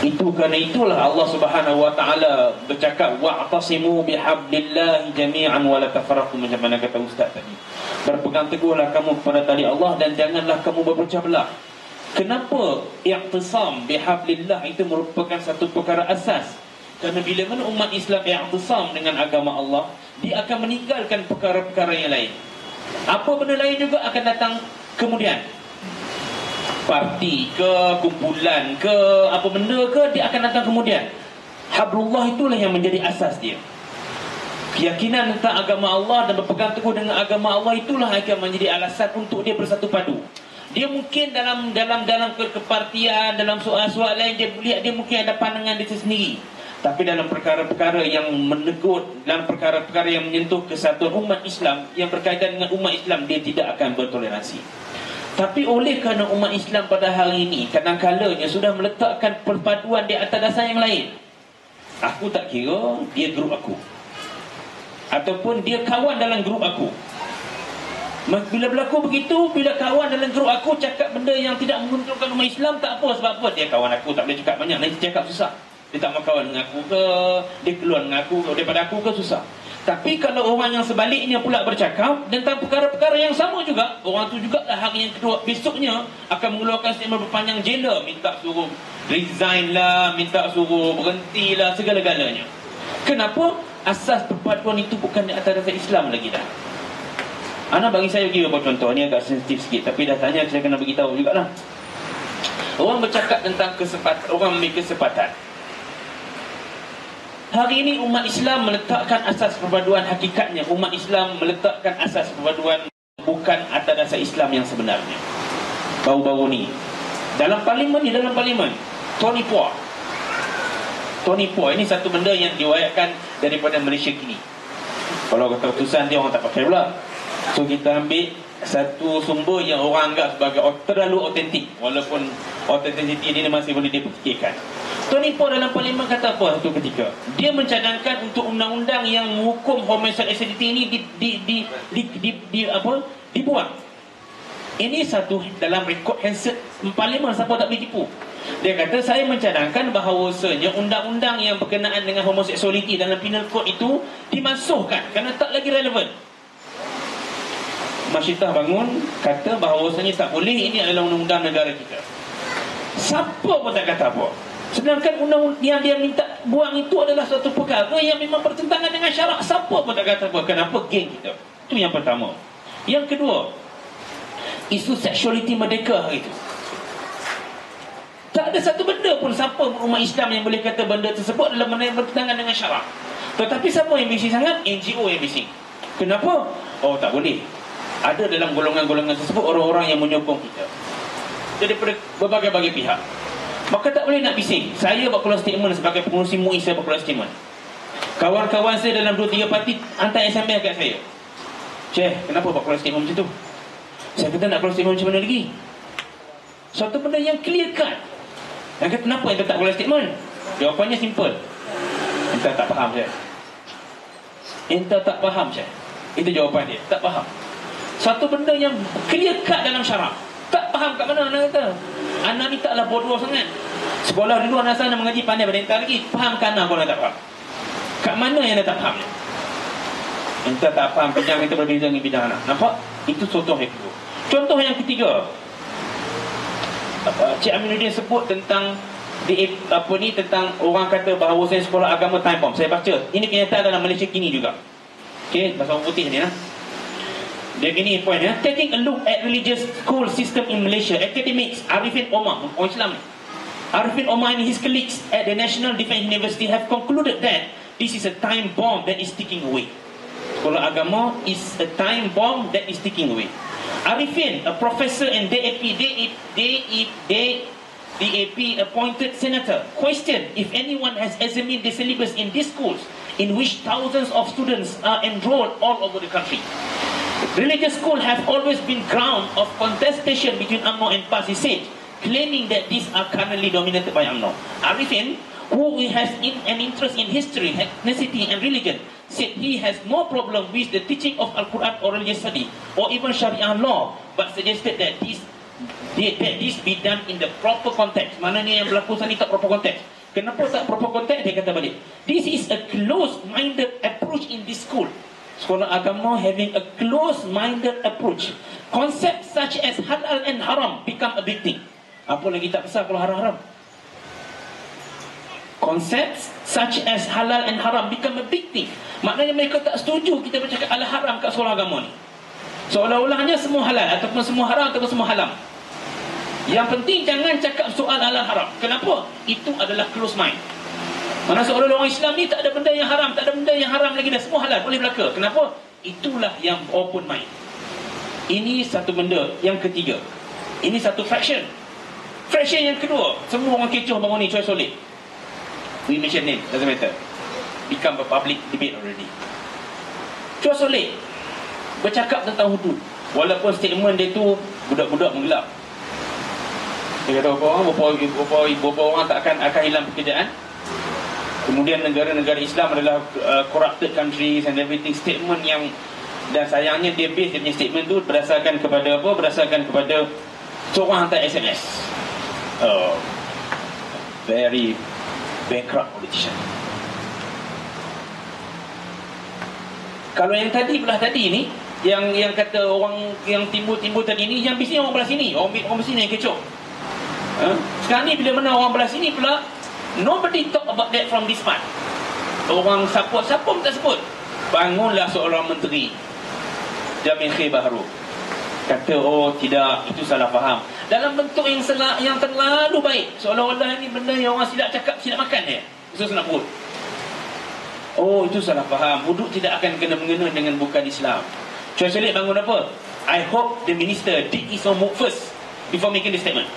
Itu kerana itulah Allah Subhanahu wa taala bercakap wa'tasimu bihablillahi jami'an wa la tafarraqu, macam mana kata ustaz tadi. Berpegang teguhlah kamu kepada tali Allah dan janganlah kamu berpecah belah. Kenapa i'tisam bihablillah itu merupakan satu perkara asas? Kerana bila mana umat Islam i'tisam dengan agama Allah, dia akan meninggalkan perkara-perkara yang lain. Apa benda lain juga akan datang kemudian. Parti ke, kumpulan ke, apa benda ke, dia akan datang kemudian. Hablullah itulah yang menjadi asas dia. Keyakinan tentang agama Allah dan berpegang teguh dengan agama Allah itulah akan menjadi alasan untuk dia bersatu padu. Dia mungkin dalam kepartian, dalam soal-soal lain dia lihat dia mungkin ada pandangan dia sendiri. Tapi dalam perkara-perkara yang menegur, dalam perkara-perkara yang menyentuh kesatuan umat Islam, yang berkaitan dengan umat Islam, dia tidak akan bertoleransi. Tapi oleh kerana umat Islam pada hari ini kadang-kalanya sudah meletakkan perpaduan di atas dasar yang lain. Aku tak kira dia grup aku, ataupun dia kawan dalam grup aku. Bila berlaku begitu, bila kawan dalam grup aku cakap benda yang tidak menguntungkan umat Islam, tak apa. Sebab apa? Dia kawan aku, tak boleh cakap banyak, nanti cakap susah. Dia tak mau kawan dengan aku ke, dia keluar dengan aku, daripada aku ke, susah. Tapi kalau orang yang sebaliknya pula bercakap tentang perkara-perkara yang sama juga, orang tu juga dah hari yang kedua, besoknya akan mengeluarkan statement berpanjang jela, minta suruh resign lah, minta suruh berhenti lah, segala-galanya. Kenapa? Asas perpaduan itu bukan di atas dasar Islam lagi dah. Ana bagi saya bagi beberapa contoh, ni agak sensitif sikit, tapi dah tanya saya kena beritahu jugalah. Orang bercakap tentang kesempatan, orang ambil kesempatan. Hari ini umat Islam meletakkan asas perpaduan, hakikatnya umat Islam meletakkan asas perpaduan bukan atas dasar Islam yang sebenarnya. Baru-baru ni dalam parlimen Tony Poa ini satu benda yang diwayatkan daripada Malaysia kini. Kalau kata utusan dia orang tak pakai pula. So kita ambil satu sumber yang orang anggap sebagai terlalu autentik, walaupun autenticity ini masih boleh dipertikirkan. Tony Poa dalam parlimen kata apa satu ketika? Dia mencadangkan untuk undang-undang yang menghukum homosexuality ini dibuang. Ini satu dalam rekod handset parlimen, siapa tak boleh tipu. Dia kata saya mencadangkan bahawasanya undang-undang yang berkenaan dengan homosexuality dalam penal code itu dimasukkan kerana tak lagi relevan. Masyitah bangun kata bahawasanya tak boleh, ini adalah undang-undang negara kita. Siapa pun tak kata apa. Sedangkan undang-undang yang dia minta buang itu adalah suatu perkara yang memang bertentangan dengan syarak. Siapa pun tak kata apa. Kenapa? Geng kita. Itu yang pertama. Yang kedua, isu seksualiti merdeka hari itu. Tak ada satu benda pun siapa umat Islam yang boleh kata benda tersebut adalah benda yang bertentangan dengan syarak. Tetapi siapa yang bising sangat? NGO yang bising. Kenapa? Oh, tak boleh. Ada dalam golongan-golongan tersebut orang-orang yang menyokong kita daripada berbagai-bagai pihak. Maka tak boleh nak bising. Saya buat keluar statement sebagai pengurusi MUIS, saya buat keluar statement. Kawan-kawan saya dalam 2-3 parti hantar SMS kat saya. Cik, kenapa buat keluar statement macam tu? Saya kata nak keluar statement macam mana lagi? Suatu benda yang clear cut. Yang kata kenapa yang tak keluar statement? Jawapannya simple. Entah tak faham saya. Entah tak faham saya. Itu jawapan dia. Tak faham. Satu benda yang clear cut dalam syarak. Tak faham kat mana anak kata. Anak ni taklah bodoh sangat. Sekolah dulu anak sana mengaji pandai pada entah lagi. Faham kan anak kalau tak faham? Kat mana yang anda tak faham? Entah tak faham. Bidang kita berbeza dengan bidang anak. Nampak? Itu contoh yang kedua. Contoh yang ketiga. Cik Aminuddin sebut tentang tentang orang kata bahawa saya sekolah agama time bomb. Saya baca. Ini kenyataan dalam Malaysia kini juga. Okey, bahasa orang putih ni lah. Dia gini point ya. Taking a look at religious school system in Malaysia, academics Arifin Omar, orang Islam ni, Arifin Omar and his colleagues at the National Defence University have concluded that this is a time bomb that is ticking away. Sekolah agama is a time bomb that is ticking away. Arifin, a professor and DAP appointed senator, questioned if anyone has examined the syllabus in these schools in which thousands of students are enrolled all over the country. Religious schools have always been ground of contestation between UMNO and PAS, he said, claiming that these are currently dominated by UMNO. Arifin, who has an interest in history, ethnicity and religion, said he has no problem with the teaching of Al-Quran or religious study or even Sharia law, but suggested that this be done in the proper context. Maknanya yang berlaku sana tak proper context. Kenapa tak proper contact? Dia kata balik, this is a closed-minded approach in this school. Sekolah agama having a closed-minded approach. Concept such as halal and haram become a big thing. Apa lagi tak besar kalau haram-haram? Concepts such as halal and haram become a big thing. Maknanya mereka tak setuju kita bercakap halal haram kat sekolah agama ni. Seolah-olahnya semua halal ataupun semua haram ataupun semua haram. Yang penting jangan cakap soal halal haram. Kenapa? Itu adalah close mind. Mana seolah-olah orang Islam ni tak ada benda yang haram, tak ada benda yang haram lagi dah, semua halal, boleh berlaku. Kenapa? Itulah yang open mind. Ini satu benda. Yang ketiga, ini satu fraction. Fraction yang kedua, semua orang kecoh bangun ni, Choi Soleh. We mention name, doesn't matter. Become a public debate already. Choi Soleh bercakap tentang hudud, walaupun statement dia tu budak-budak menggelap. Dia kata beberapa orang tak akan hilang pekerjaan. Kemudian negara-negara Islam adalah corrupted countries and everything. Statement yang, dan sayangnya dia base dia punya statement tu berdasarkan kepada apa? Berdasarkan kepada seorang hantar SMS. Very bankrupt politician. Kalau yang tadi belah tadi ni, yang kata orang yang timbul-timbul tadi ni, yang bising orang belah sini, orang sini yang kecoh. Sekarang ni bila mana orang belah sini pula, nobody talk about that from this part. Orang siapa pun tak sebut. Bangunlah seorang menteri Jamil Khair Baharu, kata oh tidak, itu salah faham, dalam bentuk yang terlalu baik, seolah-olah ini benda yang orang silap cakap, silap makan dia, khusus nak perut. Oh itu salah faham, hudud tidak akan kena-mengena dengan bukan Islam. Choi Soleh bangun apa? I hope the minister did his homework first before making the statement.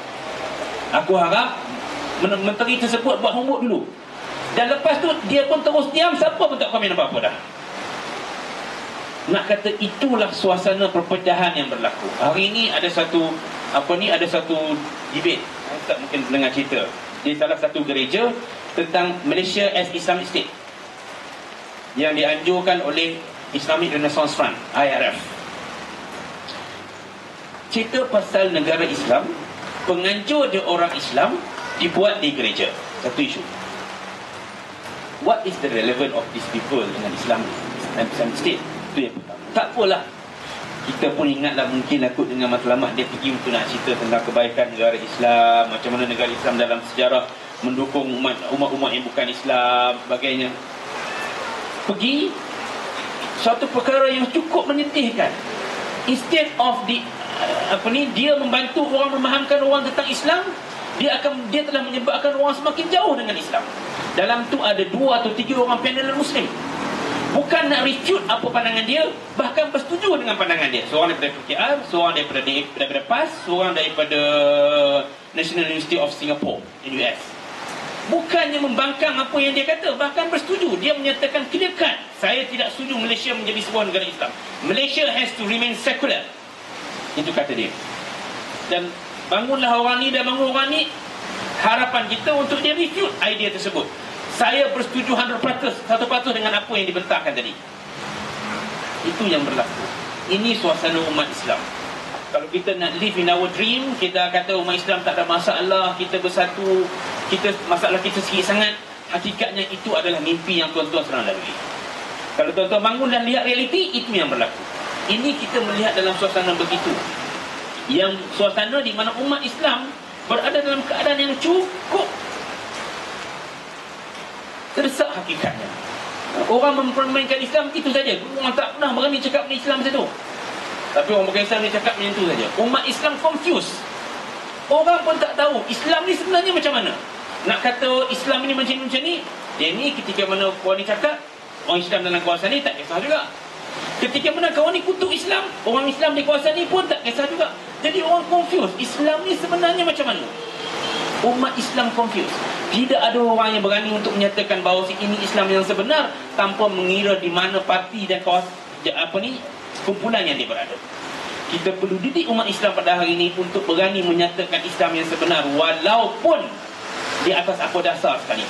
Aku harap menteri tersebut buat homework dulu. Dan lepas tu dia pun terus diam, siapa pun tak komen apa-apa dah. Nak kata itulah suasana perpecahan yang berlaku. Hari ini ada satu debate, saya tak mungkin dengar cerita, di salah satu gereja tentang Malaysia as Islamic State yang dianjurkan oleh Islamic Renaissance Front, IRF. Cerita pasal negara Islam, penganjur dia orang Islam, dibuat di gereja. Satu isu. What is the relevance of these people dengan Islam dan Islamic State? Itu yang pertama. Tak apalah, kita pun ingatlah mungkin aku dengan matlamat dia pergi untuk nak cerita tentang kebaikan negara Islam, macam mana negara Islam dalam sejarah mendukung umat-umat yang bukan Islam, sebagainya. Pergi suatu perkara yang cukup menyedihkan. Instead of dia membantu orang memahamkan orang tentang Islam, dia telah menyebabkan orang semakin jauh dengan Islam. Dalam tu ada 2 atau 3 orang panel Muslim, bukan nak refute apa pandangan dia, bahkan bersetuju dengan pandangan dia. Seorang daripada KKR, seorang daripada PAS, seorang daripada National University of Singapore in US. Bukannya membangkang apa yang dia kata, bahkan bersetuju. Dia menyatakan clear cut, saya tidak setuju Malaysia menjadi sebuah negara Islam. Malaysia has to remain secular. Itu kata dia. Dan bangunlah orang ni, dan bangun orang ni, harapan kita untuk dia refute idea tersebut. Saya bersetuju 100% dengan apa yang dibentangkan tadi. Itu yang berlaku. Ini suasana umat Islam. Kalau kita nak live in our dream, kita kata umat Islam tak ada masalah, kita bersatu, masalah kita sikit sangat, hakikatnya itu adalah mimpi yang tuan-tuan sedang lalui. Kalau tuan-tuan bangun dan lihat realiti, itu yang berlaku. Ini kita melihat dalam suasana begitu, yang suasana di mana umat Islam berada dalam keadaan yang cukup terdesak hakikatnya. Orang mempermainkan Islam itu saja. Orang tak pernah berani cakap Islam macam tu. Tapi orang bukan Islam ni cakap macam tu saja. Umat Islam confused. Orang pun tak tahu Islam ni sebenarnya macam mana. Nak kata Islam ni macam ni, dia ni ketika mana kawan ni cakap orang Islam dalam kawasan ni tak kisah juga. Ketika mana kawan ni kutuk Islam, orang Islam di kawasan ni pun tak kisah juga. Jadi orang confused, Islam ni sebenarnya macam mana. Umat Islam confused. Tidak ada orang yang berani untuk menyatakan bahawa ini Islam yang sebenar, tanpa mengira di mana parti dan kawasan kumpulan yang dia berada. Kita perlu didik umat Islam pada hari ini untuk berani menyatakan Islam yang sebenar, walaupun di atas apa dasar sekali.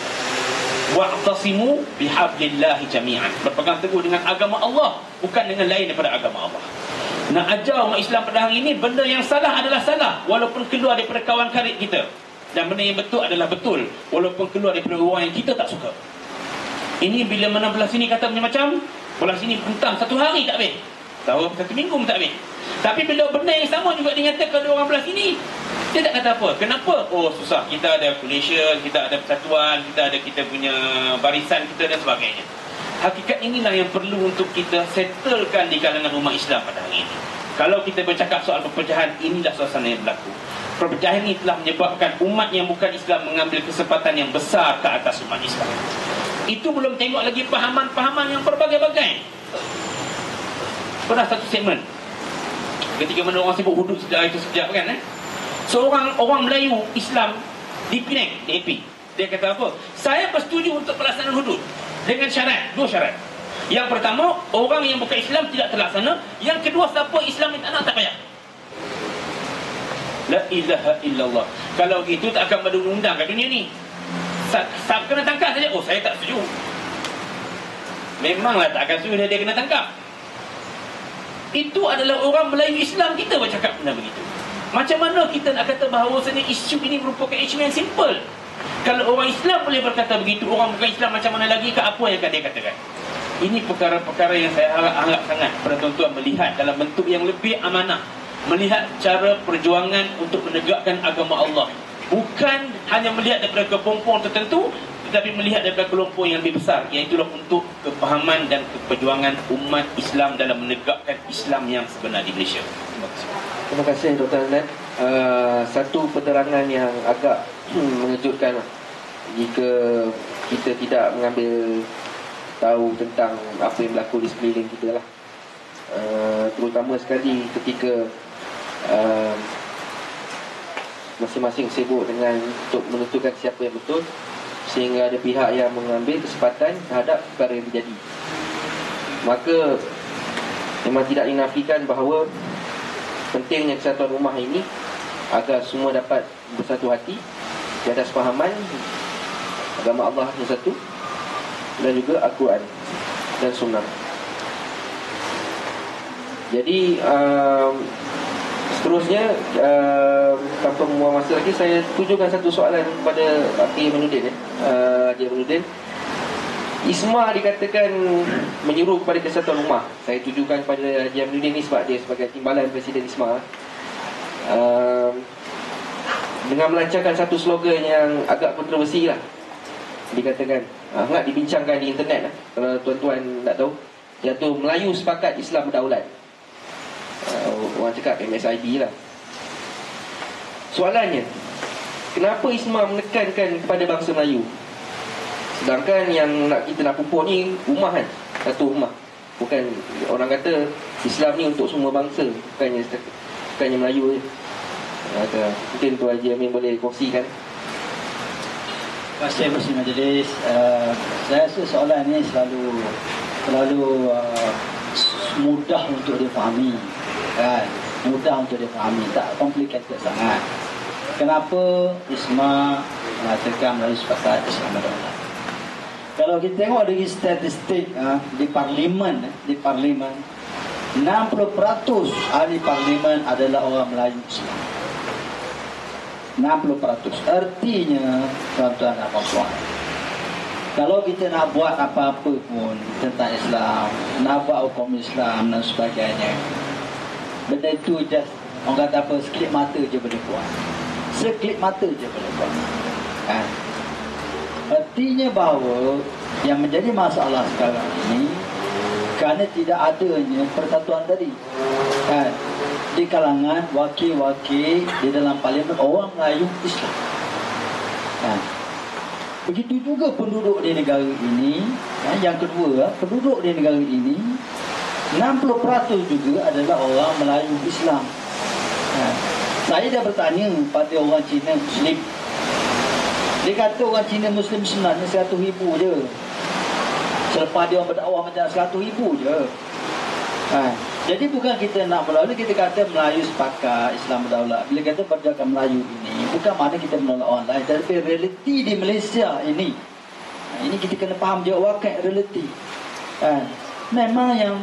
Wa'tasimu bihablillahi jami'an. Berpegang teguh dengan agama Allah, bukan dengan lain daripada agama Allah. Nak ajar umat Islam pada hari ini, benda yang salah adalah salah, walaupun keluar daripada kawan karib kita. dan benda yang betul adalah betul walaupun keluar daripada orang yang kita tak suka. Ini bila mana belah sini kata macam-macam, belah sini hentam 1 hari tak habis, tahu 1 minggu pun tak habis. Tapi bila benda yang sama juga dinyatakan oleh orang belah sini, dia tak kata apa. Kenapa? Oh susah, kita ada coalition, kita ada persatuan, kita punya barisan kita dan sebagainya. Hakikat inilah yang perlu untuk kita settlekan di kalangan umat Islam pada hari ini. Kalau kita bercakap soal perpecahan, inilah suasana yang berlaku. Perpecahan ini telah menyebabkan umat yang bukan Islam mengambil kesempatan yang besar ke atas umat Islam. Itu belum tengok lagi pahaman-pahaman yang berbagai-bagai. Pernah satu segmen ketika mana orang sibuk hudud itu sekejap kan, seorang orang Melayu Islam di Penang, di AP, dia kata apa? Saya bersetuju untuk pelaksanaan hudud dengan syarat, 2 syarat. Yang pertama, orang yang bukan Islam tidak terlaksana. Yang kedua, siapa Islam yang tak nak, tak payah. La ilaha illallah. Kalau gitu tak akan ada undang kat dunia ni. Kena tangkap saja. Oh, saya tak setuju. Memanglah tak akan setuju dia kena tangkap. Itu adalah orang Melayu Islam kita bercakap benda begitu. Macam mana kita nak kata bahawasanya isu ini merupakan isu yang simple? Kalau orang Islam boleh berkata begitu, orang bukan Islam macam mana lagi ke apa yang akan dia katakan? Ini perkara-perkara yang saya harap sangat pada tuan-tuan melihat dalam bentuk yang lebih amanah. Melihat cara perjuangan untuk menegakkan agama Allah. Bukan hanya melihat daripada kelompok tertentu, tetapi melihat daripada kelompok yang lebih besar, iaitulah untuk kepahaman dan keperjuangan umat Islam dalam menegakkan Islam yang sebenar di Malaysia. Terima kasih. Terima kasih Dr. Adnan. Satu penerangan yang agak mengejutkan jika kita tidak mengambil tahu tentang apa yang berlaku di sekeliling kita lah. Terutama sekali ketika masing-masing sibuk dengan untuk menentukan siapa yang betul, sehingga ada pihak yang mengambil kesempatan terhadap perkara yang terjadi. Maka memang tidak dinafikan bahawa pentingnya kesatuan ummah ini agar semua dapat bersatu hati di atas fahaman agama Allah yang satu dan juga Al-Quran dan Sunnah. Jadi seterusnya, tanpa membuang masa lagi, saya tujukan satu soalan kepada Haji Aminuddin. Haji Aminuddin, ISMA dikatakan menyuruh kepada kesatuan ummah. Saya tujukan kepada Haji Aminuddin ni sebab dia sebagai timbalan Presiden ISMA, dengan melancarkan satu slogan yang agak kontroversi lah. Dikatakan hangat dibincangkan di internet lah, kalau tuan-tuan tak tahu, iaitu Melayu sepakat, Islam berdaulat. Orang cakap MSIB lah. Soalannya, kenapa ISMA menekankan kepada bangsa Melayu, sedangkan yang kita nak pupuk ni ummah kan, satu ummah. Bukan, orang kata Islam ni untuk semua bangsa, bukannya Melayu je. Mungkin Tuan Haji Amin boleh kongsikan. Terima kasih Bersih Majlis. Saya rasa soalan ini selalu mudah untuk difahami, kan? Mudah untuk difahami, tak complicated sangat. Kenapa ISMA mengatakan Melayu sepakat, Islam berdaulat? Kalau kita tengok dari statistik di parlimen, 60% ahli parlimen adalah orang Melayu Islam. 60%. Artinya, tuan-tuan dan puan-puan, kalau kita nak buat apa-apa pun tentang Islam, nak buat hukum Islam dan sebagainya, benda itu just, orang kata apa, sekelip mata je boleh buat. Sekelip mata je boleh buat. Kan? Artinya bahawa yang menjadi masalah sekarang ini kerana tidak adanya persatuan tadi, kan? Di kalangan wakil-wakil di dalam parlimen orang Melayu Islam, kan? Begitu juga penduduk di negara ini. Yang kedua, penduduk di negara ini 60% juga adalah orang Melayu Islam. Saya dah bertanya pada orang Cina Muslim. Dia kata orang Cina Muslim sebenarnya 100,000 je. Selepas dia berdakwah macam 100,000 je. Jadi bukan kita nak melawan, kita kata Melayu sepakat, Islam berdaulat. Bila kata perjuangan Melayu ini, bukan mana kita menolak orang lain, tapi realiti di Malaysia ini. Ini kita kena faham je wakil realiti. Memang yang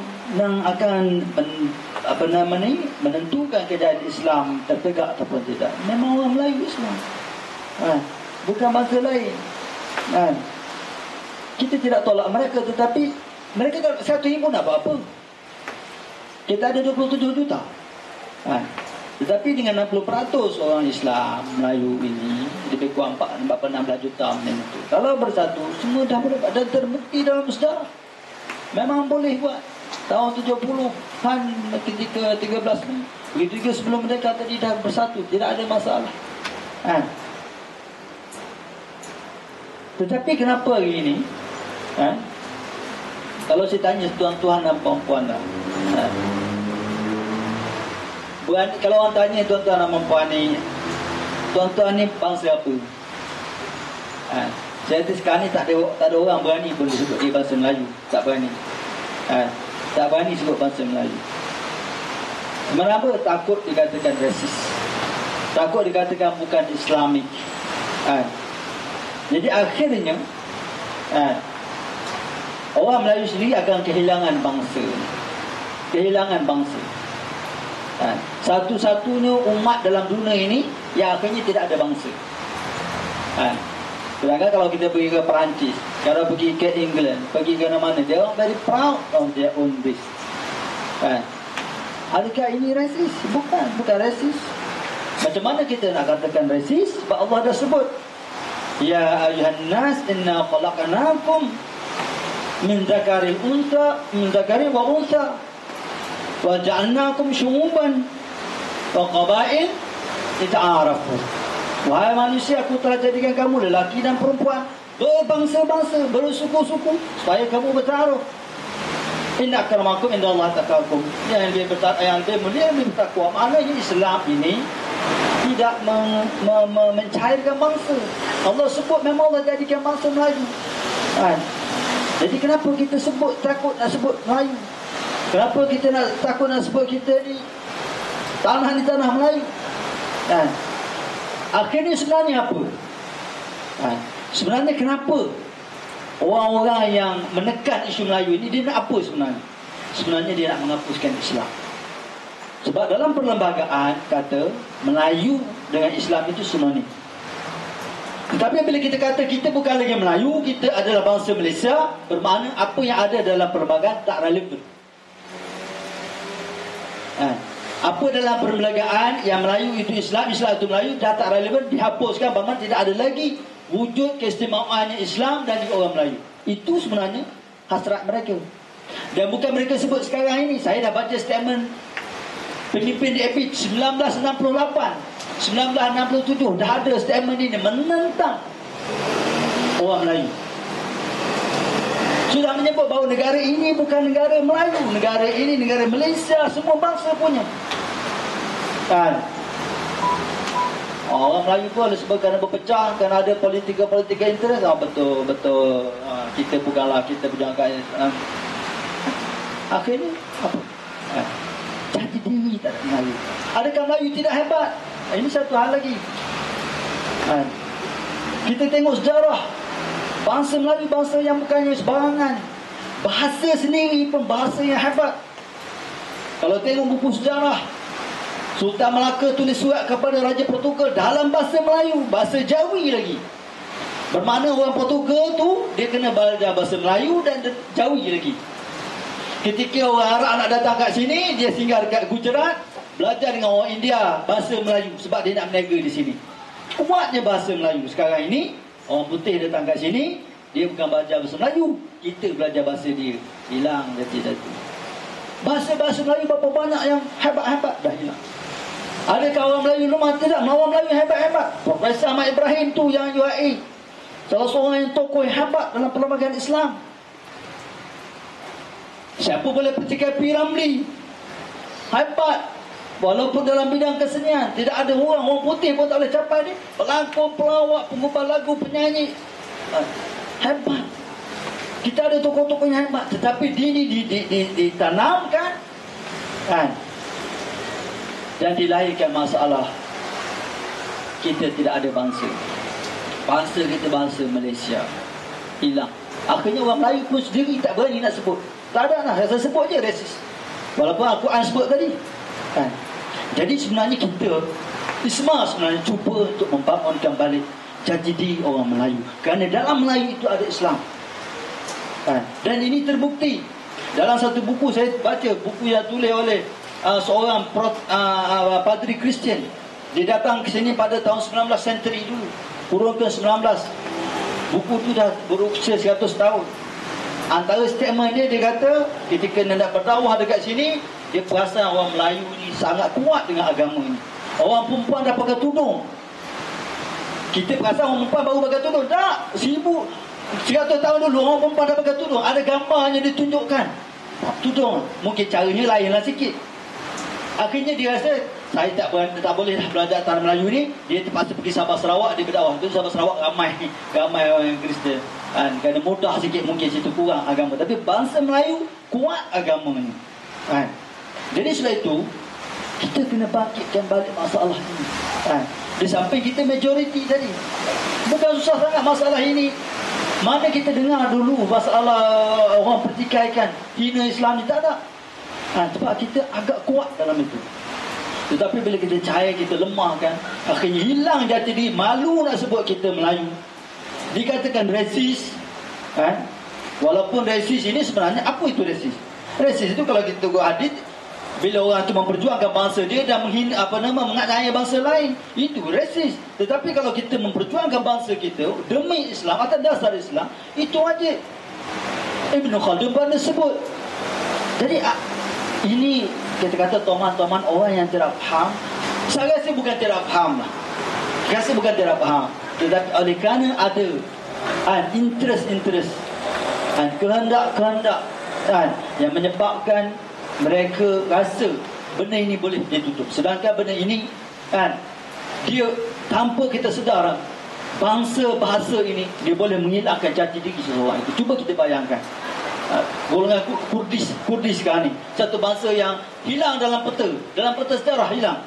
akan menentukan kejayaan Islam tertegak ataupun tidak, memang orang Melayu Islam. Bukan bangsa lain. Kita tidak tolak mereka, tetapi mereka kalau satu ibu nak buat apa? Kita ada 27 juta. Tetapi dengan 60% orang Islam Melayu ini lebih kurang 16 juta macam itu. Kalau bersatu, semua dah boleh buat dan terbukti dalam sejarah. Memang boleh buat. Tahun 70-an ketika 13 Mei, begitu juga sebelum mereka tadi dah bersatu, tidak ada masalah. Tetapi kenapa hari ini kalau saya tanya tuan-tuan dan puan-puan kalau orang tanya tuan-tuan dan puan-puan ni, tuan-tuan ni bangsa apa? Saya kata sekarang ni tak ada orang berani pun sebut dia bangsa Melayu. Tak berani. Tak berani sebut bangsa Melayu. Kenapa? Takut dikatakan rasis, takut dikatakan bukan Islamik. Jadi akhirnya orang Melayu sendiri akan kehilangan bangsa. Kehilangan bangsa. Satu-satunya umat dalam dunia ini yang akhirnya tidak ada bangsa. Sedangkan kalau kita pergi ke Perancis, kalau pergi ke England, pergi ke mana-mana, dia orang very proud of their own race. Adakah ini rasis? Bukan rasis. Macam mana kita nak katakan rasis? Sebab Allah dah sebut, ya ayuhan nas inna khalaqnakum min dzakarin wa untha wa ja'alnakum syu'uban wa qabail lita'arafu. Wahai manusia, aku telah jadikan kamu lelaki dan perempuan, berbangsa-bangsa, bersuku-suku, supaya kamu bertaruh. Inna akramakum indallahi atqakum. Yang lebih mulia, lebih bertakwa. Maknanya Islam ini tidak mencairkan bangsa. Allah sebut memang Allah jadikan bangsa Melayu. Jadi kenapa kita takut nak sebut Melayu? Kenapa kita takut nak sebut kita ni tanah Melayu? Akhirnya sebenarnya apa? Sebenarnya kenapa orang-orang yang menekan isu Melayu ini, dia nak apa sebenarnya? Sebenarnya dia nak menghapuskan Islam. Sebab dalam perlembagaan kata Melayu dengan Islam itu sinonim. Tetapi bila kita kata kita bukan lagi Melayu, kita adalah bangsa Malaysia, bermakna apa yang ada dalam perlembagaan tak relevan. Apa dalam perlembagaan yang Melayu itu Islam, Islam itu Melayu, dah tak relevan, dihapuskan. Bermakna tidak ada lagi wujud keistimewaannya Islam dan juga orang Melayu. Itu sebenarnya hasrat mereka. Dan bukan mereka sebut sekarang ini. Saya dah baca statement pemimpin DAP 1968, 1967 dah ada statement ini menentang orang Melayu. Sudah menyebut bahawa negara ini bukan negara Melayu, negara ini negara Malaysia, semua bangsa punya. Orang Melayu pun sebab kerana berpecah, kerana ada politika interest. Betul. Kita bukanlah, kita berjangka. Akhirnya apa? Jati diri tak ada Melayu. Adakah Melayu tidak hebat? Ini satu hal lagi. Kita tengok sejarah. Bangsa Melayu bangsa yang bukannya sebarangan. Bahasa sendiri pun bahasa yang hebat. Kalau tengok buku sejarah, Sultan Melaka tulis surat kepada Raja Portugal dalam bahasa Melayu, bahasa Jawi lagi. Bermakna orang Portugal tu dia kena belajar bahasa Melayu dan Jawi lagi. Ketika orang Arab nak datang kat sini, dia singgah dekat Gujarat, belajar dengan orang India bahasa Melayu sebab dia nak berniaga di sini. Kuatnya bahasa Melayu. Sekarang ini orang putih datang kat sini, dia bukan belajar bahasa Melayu, kita belajar bahasa dia. Hilang jati-jati. Bahasa-bahasa Melayu berapa banyak yang hebat-hebat dah hilang. Adakah orang Melayu lemah? Tidak. Orang Melayu hebat-hebat. Profesor Ahmad Ibrahim tu yang UAE, salah seorang yang tokoh yang hebat dalam perlembagaan Islam. Siapa boleh percaya P. Ramlee? Hebat. Walaupun dalam bidang kesenian tidak ada orang putih pun tak boleh capai ni. Pelakon, pelawak, pengubah lagu, penyanyi, hebat. Kita ada tokoh-tokoh yang hebat, tetapi ditanamkan dan dilahirkan masalah. Kita tidak ada bangsa. Bangsa kita bangsa Malaysia hilang. Akhirnya orang Melayu pun sendiri tak berani nak sebut. Tak ada lah, saya sebut je rasis. Walaupun Al-Quran sebut tadi. Jadi sebenarnya kita Isma sebenarnya cuba untuk membangunkan balik jati diri orang Melayu. Kerana dalam Melayu itu ada Islam. Dan ini terbukti. Dalam satu buku saya baca, buku yang tulis oleh seorang padri Kristian. Dia datang ke sini pada tahun 19 century dulu, kurun ke 19. Buku tu dah berusia 100 tahun. Antara statement dia kata ketika nak berdakwah dekat sini, dia perasan orang Melayu ni sangat kuat dengan agama ni. Orang perempuan dah pakai tudung. Kita perasan orang perempuan baru pakai tudung. Tak, 100 tahun dulu orang perempuan dah pakai tudung. Ada gambarnya ditunjukkan tudung. Mungkin caranya lainlah sikit. Akhirnya dia rasa saya tak boleh dah belajar tanah Melayu ni. Dia terpaksa pergi Sabah Sarawak, dia berdakwah. Itu Sabah Sarawak ramai orang yang Kristian. Kerana mudah sikit, mungkin situ kurang agama. Tapi bangsa Melayu kuat agama ni. Jadi sebab itu kita kena bangkitkan balik masalah ini. Di samping kita majoriti tadi, bukan susah sangat masalah ini. Mana kita dengar dulu masalah orang pertikaikan, hina Islam ni, tak ada. Sebab kita agak kuat dalam itu. Tetapi bila kita cahaya, kita lemah kan, akhirnya hilang jati diri. Malu nak sebut kita Melayu. Dikatakan resis. Walaupun resis ini sebenarnya, apa itu resis? Resis itu kalau kita tengok hadis, bila orang itu memperjuangkan bangsa dia dan menganiaya bangsa lain, itu resis. Tetapi kalau kita memperjuangkan bangsa kita demi Islam, atas dasar Islam, itu wajib. Ibn Khaldun pernah sebut. Jadi ini kita kata toman-toman orang yang tidak faham. Saya rasa bukan tidak faham lah. Saya rasa bukan tidak faham. Tetapi oleh kerana ada interest, kehendak yang menyebabkan mereka rasa benda ini boleh ditutup. Sedangkan benda ini dia tanpa kita sedar, bangsa bahasa ini dia boleh menghilangkan jati diri seseorang itu. Cuba kita bayangkan golongan Kurdis sekarang ni, satu bangsa yang hilang dalam peta sejarah, hilang.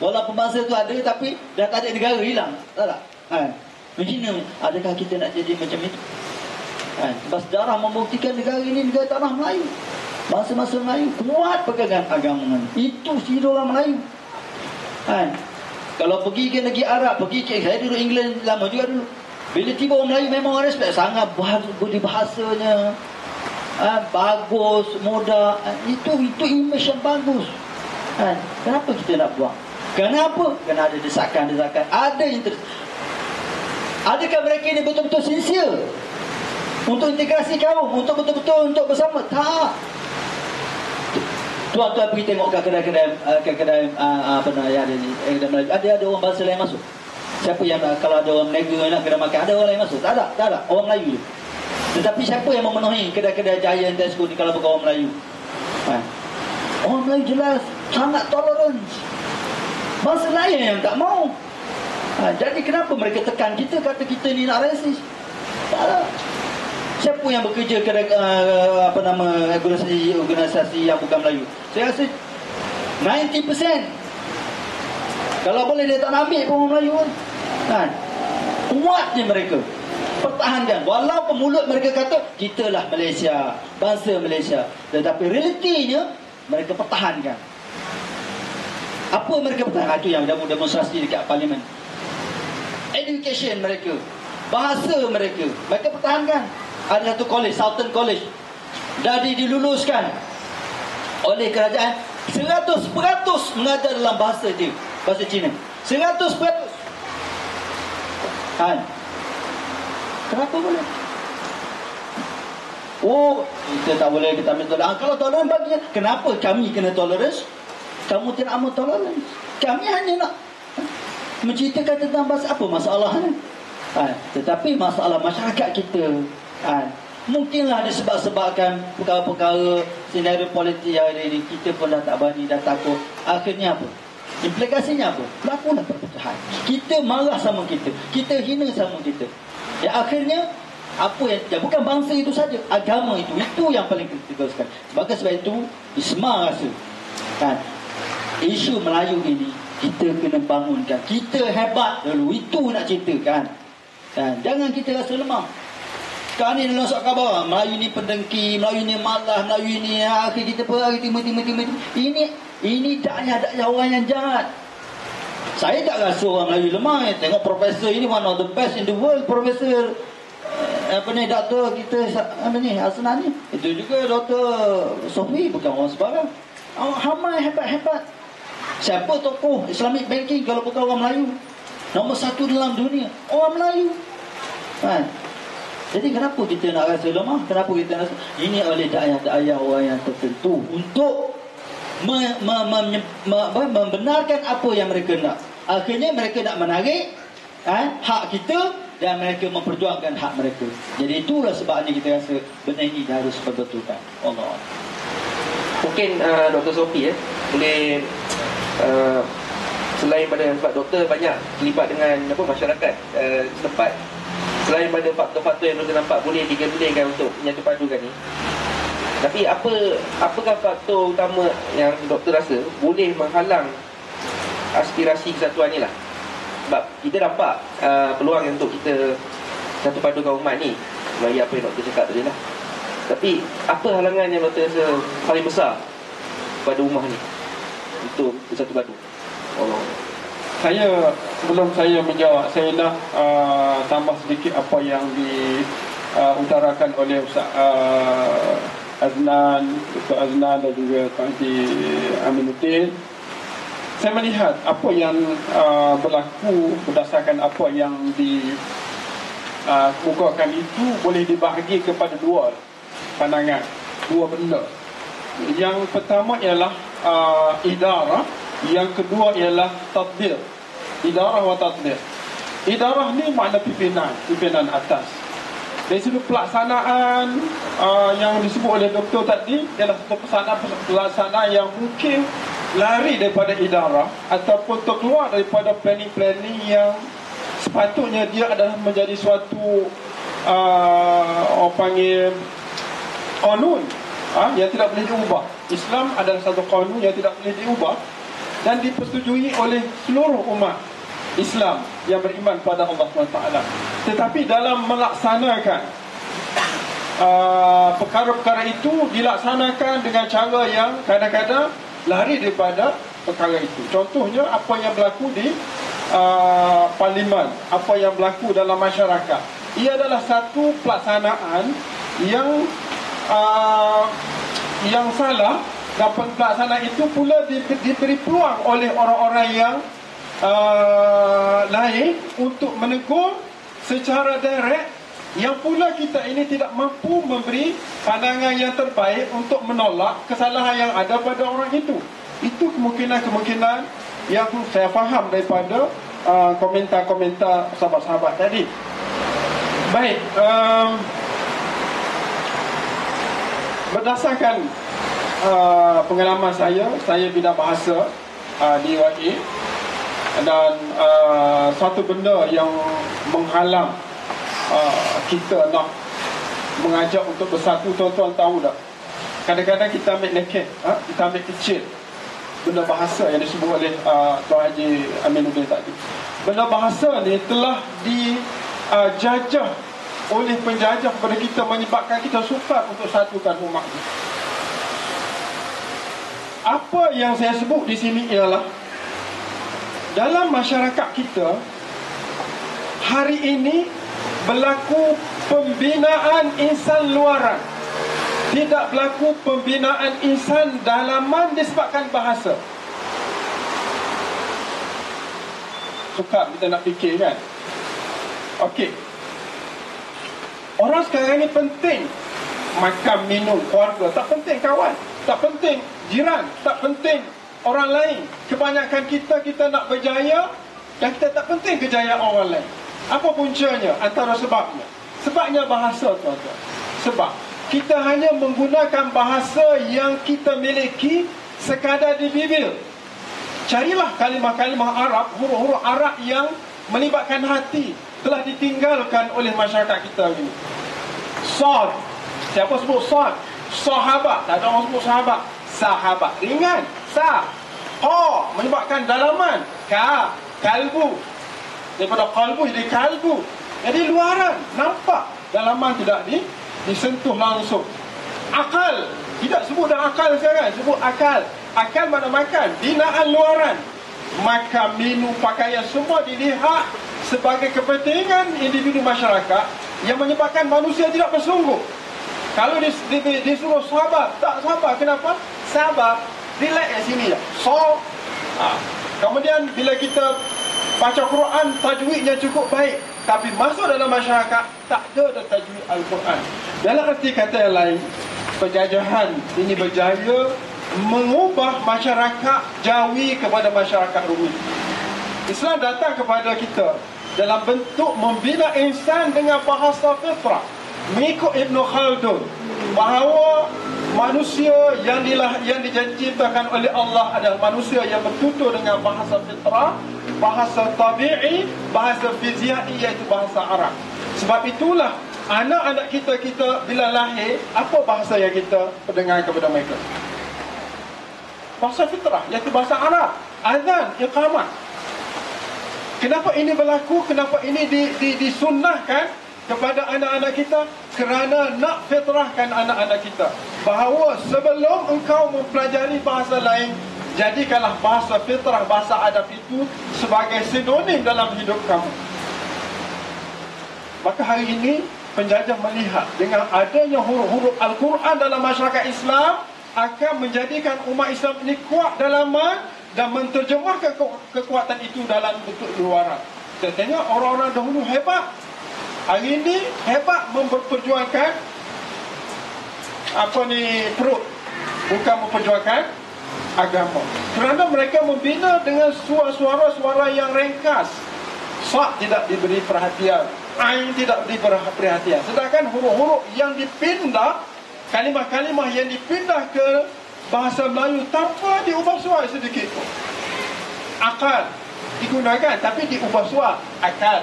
Walaupun bangsa itu ada, tapi dah tak ada negara, hilang. Tak. Menghina. Adakah kita nak jadi macam itu? Sebab sejarah membuktikan negara ini negara tanah Melayu. Bangsa-bangsa Melayu kuat pegangan agama ni. Itu sila orang Melayu. Kalau pergi ke negeri Arab, saya duduk England lama juga dulu. Bila tiba orang Melayu memang orang respect, sangat budi bahasanya, bagus, mudah. Itu image yang bagus. Kenapa kita nak buang? Kenapa? Kerana ada desakan. Ada interest. Adakah mereka ini betul-betul sincere untuk integrasi kaum, untuk betul-betul untuk bersama? Tak. Tuan-tuan pergi tengok kedai-kedai yang ada ni, ada orang bahasa lain masuk. Siapa yang kalau ada orang Melayu nak kedai makan, ada orang lain masuk? Tak ada. Orang Melayu je. Tetapi siapa yang memenuhi kedai-kedai Giant Tesco ni kalau bukan orang Melayu? Orang Melayu jelas sangat tolerance. Bangsa lain yang tak mau. Jadi kenapa mereka tekan kita, kata kita ni nak resis? Tak ada. Siapa yang bekerja kedai organisasi yang bukan Melayu? Saya rasa 90%. Kalau boleh dia tak nak ambil pun orang Melayu kan. Kuatnya mereka pertahankan. Walaupun mulut mereka kata kita lah Malaysia, bangsa Malaysia, tetapi realitinya mereka pertahankan. Apa mereka pertahankan? Itu yang demonstrasi dekat parlimen. Education mereka, bahasa mereka pertahankan. Ada satu college, Sultan College, dah diluluskan oleh kerajaan 100% mengajar dalam bahasa dia, bahasa Cina. 100%. Kenapa boleh? Kita tak boleh kita ambil toleransi. Kalau toleransi bagi, kenapa kami kena toleransi? Kamu tidak mahu toleransi. Kami hanya nak menceritakan tentang bahasa. Apa masalahnya? Tetapi masalah masyarakat kita, mungkinlah disebab-sebabkan perkara-perkara senario politik yang hari ini, kita pun dah tak berani, dah takut. Akhirnya apa? Implikasinya apa? Berlakulah perpecahan. Kita marah sama kita hina sama kita. Ya, akhirnya apa yang bukan bangsa itu saja, agama itu yang paling kritikal sekali. Sebab itu Isma rasa isu Melayu ini kita kena bangunkan. Kita hebat dulu, itu nak ceritakan. Jangan kita rasa lemah. Sekarang ni dalam surat khabar, Melayu ni pendengki, Melayu ni malas, Melayu ni akhir kita pergi timur. Ini dakwah orang yang jahat. Saya tak rasa orang Melayu lemah. Tengok profesor ini one of the best in the world. Profesor doktor kita Hasnan ni. Itu juga Dr. Sofi, bukan orang sebarang. Ramai hebat-hebat. Siapa tokoh Islamic banking kalau bukan orang Melayu? Nombor 1 dalam dunia orang Melayu. Jadi kenapa kita nak rasa lemah? Kenapa kita rasa ini oleh daya-daya orang yang tertentu untuk membenarkan apa yang mereka nak. Akhirnya mereka nak menarik hak kita dan mereka memperjuangkan hak mereka. Jadi itulah sebabnya kita rasa benda ini harus berbetulkan. Allah. Mungkin Dr. Sophie boleh selain pada sebab doktor banyak terlibat dengan masyarakat setempat. Selain pada faktor-faktor yang doktor nampak boleh digabungkan untuk menyatupadukan ni. Tapi apakah faktor utama yang doktor rasa boleh menghalang aspirasi kesatuan ni lah? Sebab kita nampak peluang untuk kita satu padukan umat ni melalui apa yang doktor cakap tadi lah. Tapi apa halangan yang doktor rasa paling besar pada umat ni untuk bersatu padu? Allah. Sebelum saya menjawab, saya nak tambah sedikit apa yang diutarakan oleh Ustaz Aznan, Dr. Aznan dan juga Tuan Haji Aminuddin. Saya melihat apa yang berlaku berdasarkan apa yang dikemukakan itu boleh dibahagi kepada dua pandangan, dua benda. Yang pertama ialah idarah, yang kedua ialah tatbir. Idarah wa tatbir. Idarah ni makna pimpinan atas. Dari sudut pelaksanaan yang disebut oleh doktor tadi ialah satu pelaksanaan yang mungkin lari daripada idarah ataupun terkeluar daripada planning yang sepatutnya dia adalah menjadi suatu orang panggil qanun yang tidak boleh diubah. Islam adalah satu qanun yang tidak boleh diubah dan dipersetujui oleh seluruh umat Islam yang beriman pada Allah SWT. Tetapi dalam melaksanakan perkara-perkara itu dilaksanakan dengan cara yang kadang-kadang lari daripada perkara itu. Contohnya apa yang berlaku di parlimen, apa yang berlaku dalam masyarakat. Ia adalah satu pelaksanaan yang salah, dan pelaksanaan itu pula diberi peluang oleh orang-orang yang lain untuk menegur secara direct, yang pula kita ini tidak mampu memberi pandangan yang terbaik untuk menolak kesalahan yang ada pada orang itu. Itu kemungkinan-kemungkinan yang saya faham daripada komentar-komentar sahabat-sahabat tadi. Baik, berdasarkan pengalaman saya bidang bahasa di UiA, dan satu benda yang menghalang kita nak mengajak untuk bersatu. Tuan-tuan tahu tak, kadang-kadang kita ambil naked, kita ambil kecil benda bahasa yang disebut oleh Tuan Haji Aminuddin tadi. Benda bahasa ni telah dijajah oleh penjajah kepada kita, menyebabkan kita sukar untuk satukan umat. Apa yang saya sebut di sini ialah dalam masyarakat kita hari ini berlaku pembinaan insan luaran, tidak berlaku pembinaan insan dalaman disebabkan bahasa. Sukar kita nak fikir kan? Okey, orang sekarang ni penting makan, minum, keluarga, tak penting kawan, tak penting jiran, tak penting orang lain. Kebanyakan kita nak berjaya dan kita tak penting kejayaan orang lain. Apa puncanya? Antara sebabnya bahasa, tuan-tuan. Sebab kita hanya menggunakan bahasa yang kita miliki sekadar di bibir. Carilah kalimah-kalimah Arab, huruf-huruf Arab yang melibatkan hati, telah ditinggalkan oleh masyarakat kita ini. Sad, siapa sebut sad? Sahabat, tak ada orang sebut sahabat. Sahabat, ringan. Sa, ha, menyebabkan dalaman. Ka, kalbu, daripada kalbu jadi kalbu, jadi luaran, nampak. Dalaman tidak disentuh langsung. Akal, tidak sebut dah akal sekarang, sebut akal. Akal mana makan, binaan luaran. makan, minum, pakaian, semua dilihat sebagai kepentingan individu masyarakat yang menyebabkan manusia tidak bersungguh. Kalau disuruh sabar, tak sabar. Kenapa? Sabar, relax kat sini je. So, kemudian bila kita baca Quran, tajwidnya cukup baik, tapi masuk dalam masyarakat tak ada tajwid Al-Quran. Dalam arti kata yang lain, penjajahan ini berjaya mengubah masyarakat Jawi kepada masyarakat Rumi. Islam datang kepada kita dalam bentuk membina insan dengan bahasa fitrah. Mengikut Ibn Khaldun, bahawa manusia yang diciptakan oleh Allah adalah manusia yang bertutur dengan bahasa fitrah, bahasa tabi'i, bahasa fiziai, iaitu bahasa Arab. Sebab itulah anak-anak kita bila lahir, apa bahasa yang kita pendengar kepada mereka? Bahasa fitrah, iaitu bahasa Arab. Azan, iqamah. Kenapa ini berlaku? Kenapa ini disunnahkan kepada anak-anak kita? Kerana nak fitrahkan anak-anak kita bahawa sebelum engkau mempelajari bahasa lain, jadikanlah bahasa fitrah, bahasa adab itu sebagai sinonim dalam hidup kamu. Maka hari ini penjajah melihat dengan adanya huruf-huruf Al-Quran dalam masyarakat Islam akan menjadikan umat Islam ini kuat dalaman dan menterjemahkan kekuatan itu dalam bentuk luaran. Kita tengok orang-orang dahulu hebat, hari ini hebat memperjuangkan perut, bukan memperjuangkan agama. Kerana mereka membina dengan suara-suara yang ringkas. Sa' tidak diberi perhatian, Ain tidak diberi perhatian. Sedangkan huruf-huruf yang dipindah, kalimah-kalimah yang dipindah ke bahasa Melayu tanpa diubah suara sedikit pun. Akal digunakan tapi diubah suara akal.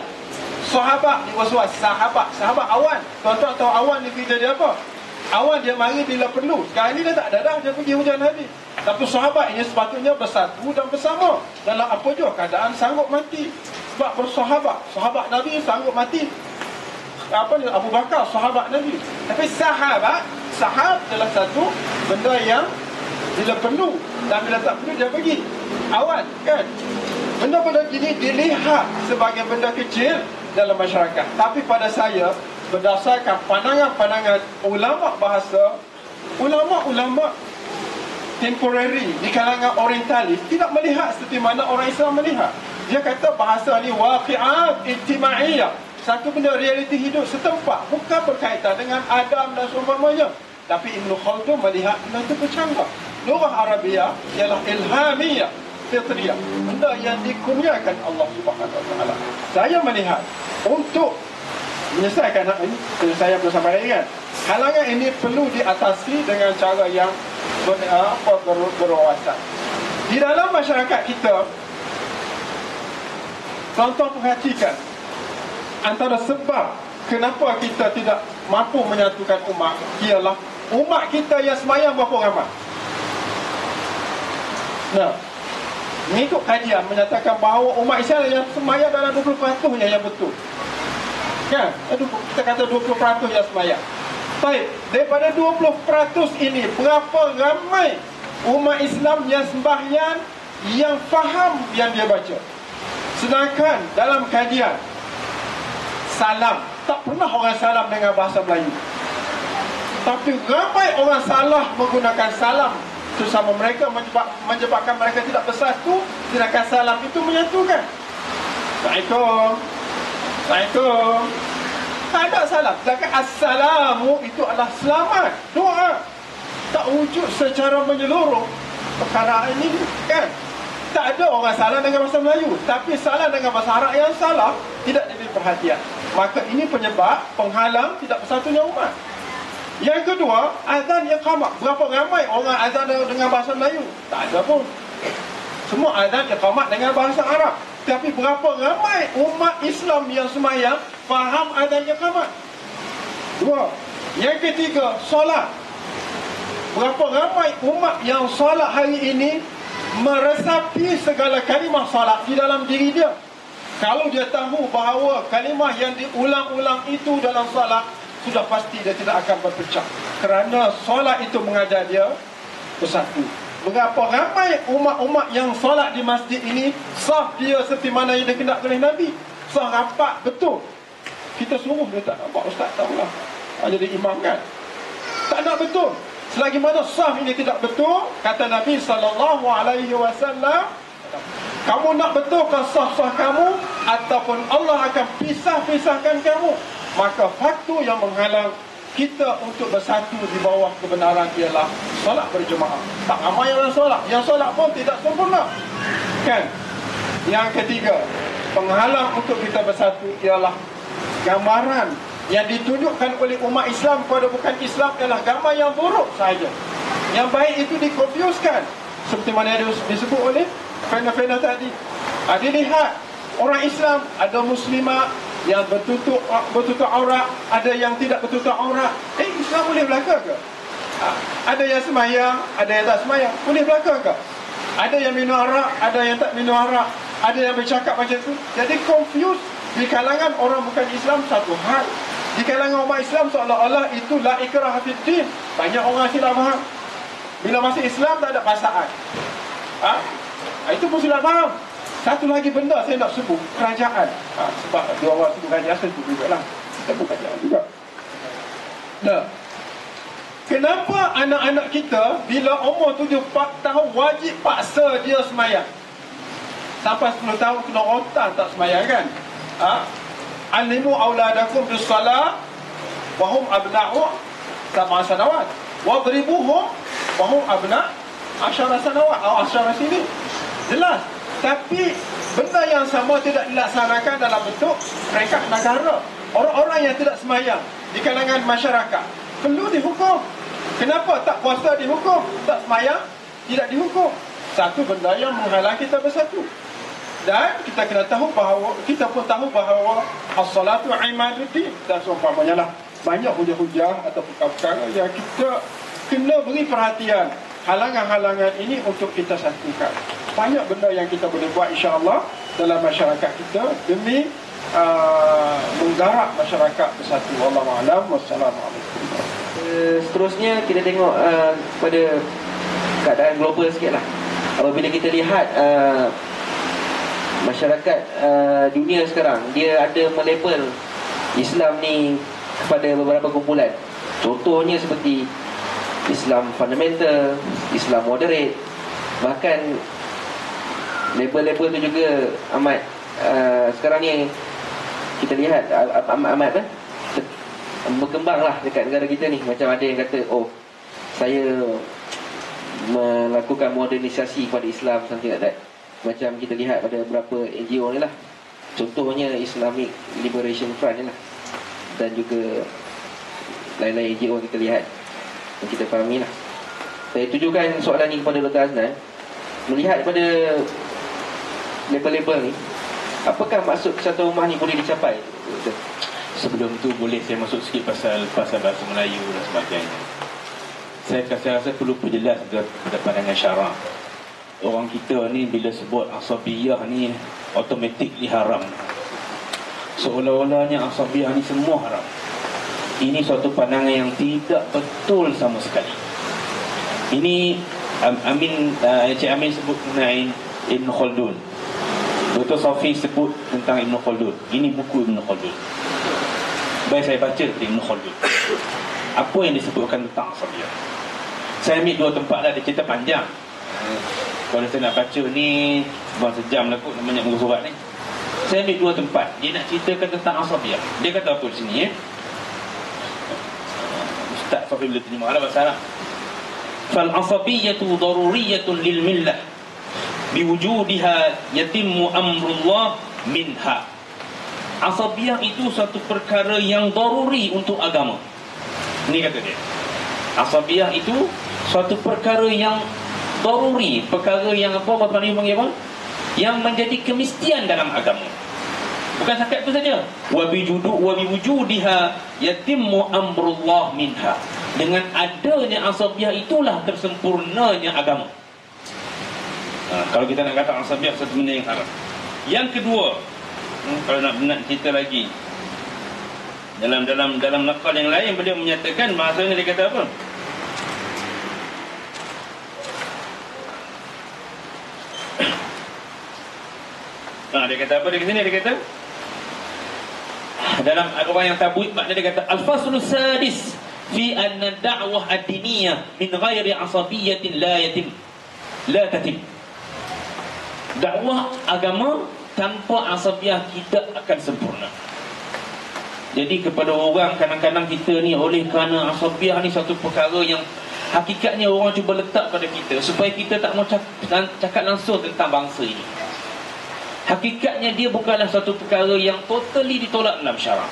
Sahabat diubah suara sahabat. Sahabat awan. Tuan-tuan tahu awan ni jadi apa? Awan dia mari bila perlu. Sekarang ni dia tak ada dah, dia pergi hujan habis. Tapi sahabat ini sepatutnya bersatu dan bersama dalam apa jua keadaan, sanggup mati. Sebab bersahabat, sahabat Nabi sanggup mati. Abu Bakar sahabat Nabi. Tapi sahab adalah satu benda yang bila perlu dan bila tak perlu dia pergi. Awan kan. Benda-benda ini dilihat sebagai benda kecil dalam masyarakat. Tapi pada saya, berdasarkan pandangan-pandangan ulama bahasa, ulama-ulama temporary di kalangan orientalis tidak melihat seperti mana orang Islam melihat. Dia kata bahasa ni waqi'at ijtimaiyah, satu benda realiti hidup setempat, bukan berkaitan dengan Adam dan seumpamanya. Tapi Ibn Khaldun melihat benda itu bercanggah. Lughah Arabiah ialah ilhamiyah, fitriyah, benda yang dikurniakan Allah Subhanahu Wa Taala. Saya melihat untuk menyelesaikan hal ini, saya perlu sampaikan, halangan ini perlu diatasi dengan cara yang berwawasan. Di dalam masyarakat kita, tuan-tuan perhatikan antara sebab kenapa kita tidak mampu menyatukan umat ialah umat kita yang semayang berapa ramai. Nah, mengikut kajian menyatakan bahawa umat Islam yang semayang dalam 20% yang betul. Kan? Kita kata 20% yang semayang. Baik, daripada 20% ini, berapa ramai umat Islam yang sembahyang yang faham yang dia baca? Sedangkan dalam kajian, salam, tak pernah orang salam dengan bahasa Melayu. Tapi ramai orang salah menggunakan salam sesama mereka, menyebabkan mereka tidak bersatu. Sedangkan salam itu menyatukan. Assalamualaikum, Assalamualaikum. Tak ada salam. Sedangkan assalamu itu adalah selamat, doa. Tak wujud secara menyeluruh perkara ini kan. Tak ada orang salah dengan bahasa Melayu, tapi salah dengan bahasa Arab yang salah tidak diberi perhatian. Maka ini penyebab penghalang tidak bersatunya umat. Yang kedua, azan iqamah. Berapa ramai orang azan dengan bahasa Melayu? Tak ada pun. Semua azan iqamah dengan bahasa Arab. Tapi berapa ramai umat Islam yang semayang faham azan iqamah? Dua. Yang ketiga, solat. Berapa ramai umat yang solat hari ini meresapi segala kalimah solat di dalam diri dia? Kalau dia tahu bahawa kalimah yang diulang-ulang itu dalam solat, sudah pasti dia tidak akan berpecah. Kerana solat itu mengajar dia bersatu. Berapa ramai umat-umat yang solat di masjid ini, saf dia seperti mana yang dikendak oleh Nabi. Saf rapat betul. Kita suruh dia tak nampak, ustaz tahulah. Jadi imam kan. Tak nak betul. Selagi mana saf ini tidak betul, kata Nabi SAW, kamu nak betulkan saf-saf kamu, ataupun Allah akan pisah-pisahkan kamu. Maka faktor yang menghalang kita untuk bersatu di bawah kebenaran ialah solat berjemaah. Tak ramai orang solat. Yang solat pun tidak sempurna. Kan? Yang ketiga, penghalang untuk kita bersatu ialah gambaran yang ditunjukkan oleh umat Islam kepada bukan Islam ialah gambar yang buruk sahaja. Yang baik itu dikonfuskan. Seperti mana yang disebut oleh Fena tadi. Dilihat orang Islam, ada muslimah yang bertutup aurat, ada yang tidak bertutup aurat. Islam boleh belaka ke? Ada yang semayang, ada yang tak semayang. Boleh belaka ke? Ada yang minum arak, ada yang tak minum arak. Ada yang bercakap macam tu. Jadi confused di kalangan orang bukan Islam satu hal. Di kalangan umat Islam seolah-olah itu la ikraha fid din. Banyak orang silap faham. Bila masuk Islam tak ada paksaan. Itu pun silap faham. Satu lagi benda saya nak sebut, kerajaan. Sebab dua orang sebut kerajaan, saya sebut juga lah. Kita sebut kerajaan juga. Nah, kenapa anak-anak kita bila umur 7 tahun wajib paksa dia semayang? Sampai 10 tahun kena rotan tak semayang kan? Alimu auladakum bis-salah wa hum abna'u 7 sanawat. Wadribuhum wa hum abna' 10 sanawat. 10 sini. Jelas. Tapi benda yang sama tidak dilaksanakan dalam bentuk peringkat negara. Orang-orang yang tidak semayang di kalangan masyarakat perlu dihukum. Kenapa tak puasa dihukum, tak semayang tidak dihukum? Satu benda yang menghalang kita bersatu. Dan kita kena tahu bahawa, kita pun tahu bahawa as-salatu imaduddin. Dan seumpamanya lah, banyak hujah-hujah atau perkara yang kita kena beri perhatian. Halangan-halangan ini untuk kita satukan. Banyak benda yang kita boleh buat insya-Allah dalam masyarakat kita demi menggarap masyarakat bersatu. Wallahu a'lam. Wassalamualaikum. Seterusnya kita tengok pada keadaan global sikit lah. Apabila kita lihat masyarakat dunia sekarang, dia ada melabel Islam ni kepada beberapa kumpulan. Contohnya seperti Islam fundamental, Islam moderate. Bahkan label-label tu juga amat sekarang ni kita lihat amat berkembang lah dekat negara kita ni. Macam ada yang kata, oh saya melakukan modernisasi kepada Islam, something like that. Macam kita lihat pada beberapa NGO ni lah. Contohnya Islamic Liberation Front ni lah. Dan juga lain-lain NGO kita lihat, yang kita fahami lah. Saya tujukan soalan ni kepada Dr. Aznan. Melihat pada label-label ni, apakah maksud kesatuan ummah ni boleh dicapai? Sebelum tu boleh saya masuk sikit pasal bahasa Melayu dan sebagainya. Saya rasa perlu perjelas pada pandangan syarak. Orang kita ni bila sebut asabiyah ni automatically haram. Seolah-olahnya asabiyah ni semua haram. Ini suatu pandangan yang tidak betul sama sekali. Ini Encik Amin sebut mengenai Ibn Khaldun. Dr. Sofi sebut tentang Ibn Khaldun. Ini buku Ibn Khaldun. Baik saya baca Ibn Khaldun. Apa yang disebutkan tentang asabiyah. Saya ambil dua tempat lah, dia cerita panjang. Kalau saya nak baca ni bang sejam lah kot namanya muka surat ni. Saya ambil dua tempat. Dia nak ceritakan tentang asabiyah. Dia kata apa di sini Ustaz Sofi boleh terima lah bahasa Arab. Fal asabiyyatu daruriyatun lil millah biwujudiha yatimmu amrullah minha. Asabiyah itu satu perkara yang daruri untuk agama. Ini kata dia. Asabiyah itu suatu perkara yang daruri, perkara yang apa Bapak Nabi panggil apa? Yang menjadi kemestian dalam agama. Bukan setakat itu saja. Wa biwujudiha yatimmu amrullah minha. Dengan adanya asabiyah itulah tersempurnanya agama. Kalau kita nak kata asabiyah satu benda yang haram. Yang kedua, kalau nak cerita lagi, dalam nakal yang lain beliau menyatakan bahasanya dia kata apa? Dia kata apa di sini? Dia kata dalam orang yang tabligh, makna dia kata al-faslu sadis fi anna da'wah ad-diniyah min ghairi asabiyatin la tatim. Dakwah agama tanpa asabiyah tidak akan sempurna. Jadi kepada orang, kadang-kadang kita ni oleh kerana asabiyah ni satu perkara yang hakikatnya orang cuba letak pada kita supaya kita tak mau cakap langsung tentang bangsa ini. Hakikatnya dia bukanlah satu perkara yang totally ditolak dalam syarak.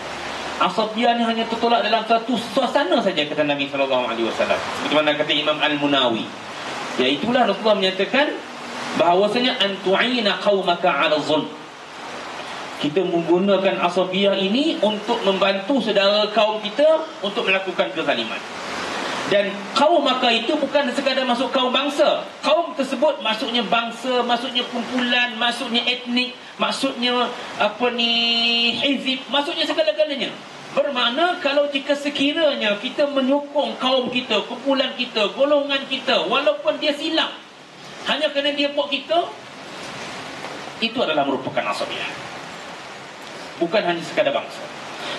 Asabiyah ni hanya tertolak dalam satu suasana saja, kata Nabi SAW. Seperti mana kata Imam Al-Munawi, iaitulah Rasulullah menyatakan bahawasanya antu'ina qaumaka 'ala zulm. Kita menggunakan asabiyah ini untuk membantu saudara kaum kita untuk melakukan kezaliman. Dan kaum maka itu bukan sekadar masuk kaum bangsa. Kaum tersebut maksudnya bangsa, maksudnya kumpulan, maksudnya etnik, maksudnya hizib, maksudnya segala-galanya. Bermakna kalau jika sekiranya kita menyokong kaum kita, kumpulan kita, golongan kita, walaupun dia silap, hanya kerana dia buat kita, itu adalah merupakan asabiyah. Bukan hanya sekadar bangsa.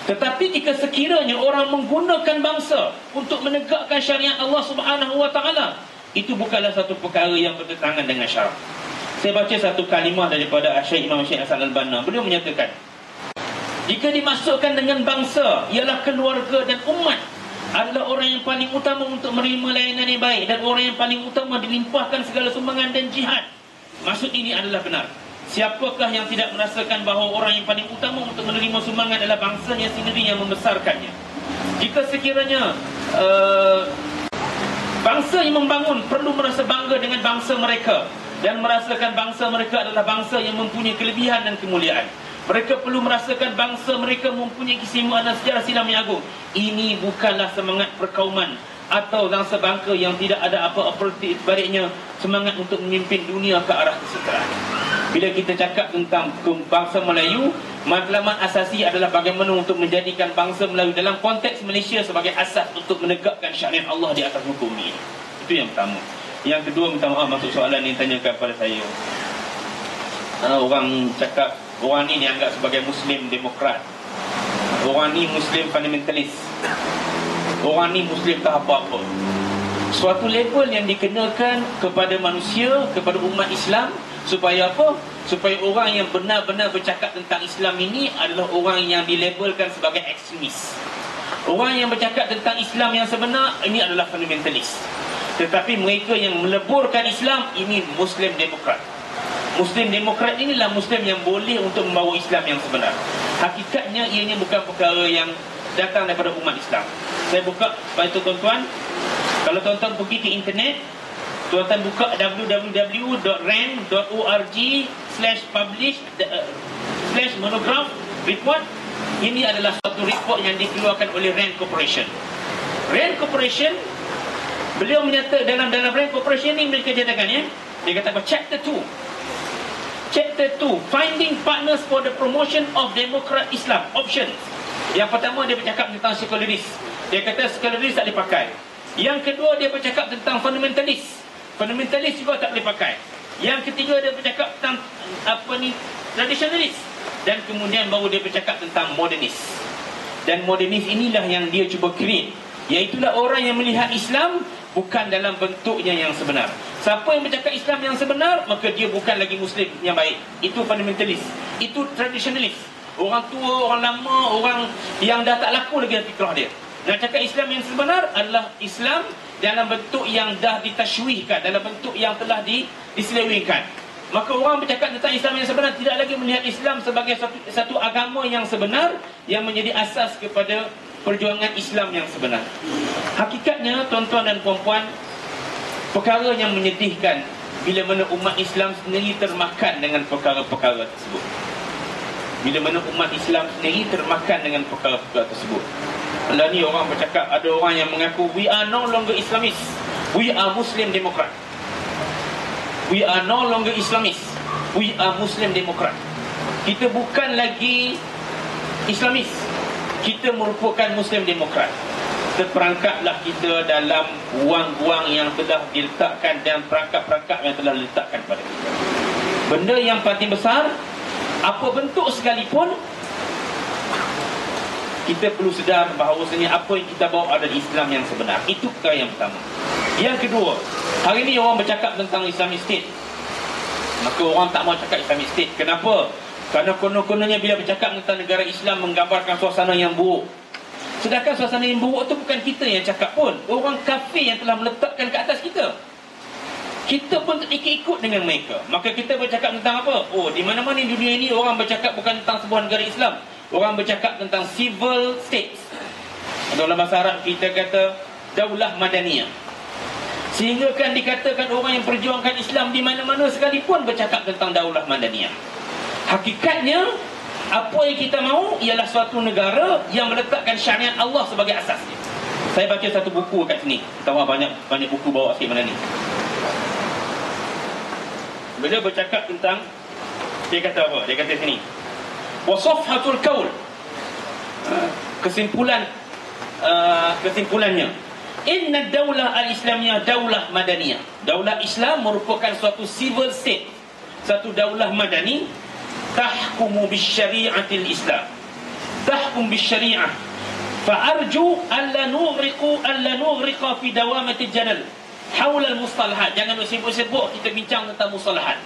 Tetapi jika sekiranya orang menggunakan bangsa untuk menegakkan syariat Allah Subhanahu wa taala, itu bukanlah satu perkara yang bertentangan dengan syarak. Saya baca satu kalimah daripada Syekh Imam Syekh Hasan Al-Banna. Beliau menyatakan, jika dimasukkan dengan bangsa ialah keluarga dan umat adalah orang yang paling utama untuk menerima layanan yang baik, dan orang yang paling utama dilimpahkan segala sumbangan dan jihad. Maksud ini adalah benar. Siapakah yang tidak merasakan bahawa orang yang paling utama untuk menerima sumbangan adalah bangsanya sendiri yang membesarkannya? Jika sekiranya bangsa yang membangun perlu merasa bangga dengan bangsa mereka dan merasakan bangsa mereka adalah bangsa yang mempunyai kelebihan dan kemuliaan, mereka perlu merasakan bangsa mereka mempunyai keistimewaan dan sejarah silam yang agung. Ini bukanlah semangat perkauman atau bangsa bangka yang tidak ada apa-apa baliknya, semangat untuk memimpin dunia ke arah kesejahteraan. Bila kita cakap tentang bangsa Melayu, matlamat asasi adalah bagaimana untuk menjadikan bangsa Melayu dalam konteks Malaysia sebagai asas untuk menegakkan syariat Allah di atas hukum ini. Itu yang pertama. Yang kedua, minta maaf masuk soalan yang ditanyakan kepada saya. Orang cakap orang ni dianggap sebagai Muslim demokrat, orang ni Muslim fundamentalis, orang ni Muslim tak apa-apa. Suatu label yang dikenakan kepada manusia, kepada umat Islam. Supaya apa? Supaya orang yang benar-benar bercakap tentang Islam ini adalah orang yang dilabelkan sebagai ekstremis. Orang yang bercakap tentang Islam yang sebenar, ini adalah fundamentalis. Tetapi mereka yang meleburkan Islam, ini Muslim demokrat. Muslim demokrat inilah Muslim yang boleh untuk membawa Islam yang sebenar. Hakikatnya ianya bukan perkara yang datang daripada umat Islam. Saya buka supaya tuan-tuan, kalau tuan-tuan pergi ke internet, tuan-tuan buka www.rand.org/publish/monograph report. Ini adalah satu report yang dikeluarkan oleh Rand Corporation. Rand Corporation, beliau menyatakan dalam Rand Corporation ni mereka katakan, dia kata apa? Chapter 2, Finding Partners for the Promotion of Democrat Islam Options. Yang pertama, dia bercakap tentang sekularis. Dia kata sekularis tak dipakai. Yang kedua, dia bercakap tentang fundamentalis. Fundamentalis juga tak boleh pakai. Yang ketiga, dia bercakap tentang tradisionalis. Dan kemudian baru dia bercakap tentang modernis. Dan modernis inilah yang dia cuba create, iaitulah orang yang melihat Islam bukan dalam bentuknya yang sebenar. Siapa yang bercakap Islam yang sebenar, maka dia bukan lagi Muslim yang baik. Itu fundamentalis, itu tradisionalis. Orang tua, orang lama, orang yang dah tak laku lagi fikrah dia. Nak cakap Islam yang sebenar adalah Islam dalam bentuk yang dah ditashwihkan, dalam bentuk yang telah diselewengkan. Maka orang bercakap tentang Islam yang sebenar tidak lagi melihat Islam sebagai satu agama yang sebenar yang menjadi asas kepada perjuangan Islam yang sebenar. Hakikatnya, tuan-tuan dan puan-puan, perkara yang menyedihkan bila mana umat Islam sendiri termakan dengan perkara-perkara tersebut. Bila mana umat Islam sendiri termakan dengan perkara-perkara tersebut. Lah ni orang bercakap, ada orang yang mengaku we are no longer Islamist, we are Muslim Democrat. We are no longer Islamist, we are Muslim Democrat. Kita bukan lagi Islamis, kita merupakan Muslim Demokrat. Terperangkaplah kita dalam guang-guang yang telah diletakkan dan perangkap-perangkap yang telah diletakkan pada kita. Benda yang paling besar Apa bentuk sekalipun, kita perlu sedar bahawasanya apa yang kita bawa adalah Islam yang sebenar. Itu perkara yang pertama. Yang kedua, hari ni orang bercakap tentang Islamic State, maka orang tak mau cakap Islamic State. Kenapa? Kerana konon-kononnya bila bercakap tentang negara Islam menggambarkan suasana yang buruk. Sedangkan suasana yang buruk tu bukan kita yang cakap pun, orang kafir yang telah meletakkan ke atas kita. Kita pun ikut-ikut dengan mereka. Maka kita bercakap tentang apa? Oh, di mana-mana di dunia ini orang bercakap bukan tentang sebuah negara Islam, orang bercakap tentang civil states. Dalam bahasa Arab kita kata daulah madaniyah. Sehingga kan dikatakan orang yang perjuangkan Islam di mana-mana sekalipun bercakap tentang daulah madaniyah. Hakikatnya apa yang kita mahu ialah suatu negara yang meletakkan syariat Allah sebagai asasnya. Saya baca satu buku kat sini. Tahu banyak buku bawa sikit mana ni. Beliau bercakap tentang, dia kata apa? Dia kata sini, wasafhatul qaul, kesimpulannya, inna daulah al-islamiyah daulah madaniyah. Daulah Islam merupakan suatu civil state, satu daulah madani, tahkumu bisyari'atil Islam, tahkum bisyari'ah, fa'arju alla nughriqa fi dawamatil jadal haula al-mustalahat. Jangan sibuk-sibuk kita bincang tentang mustalahat.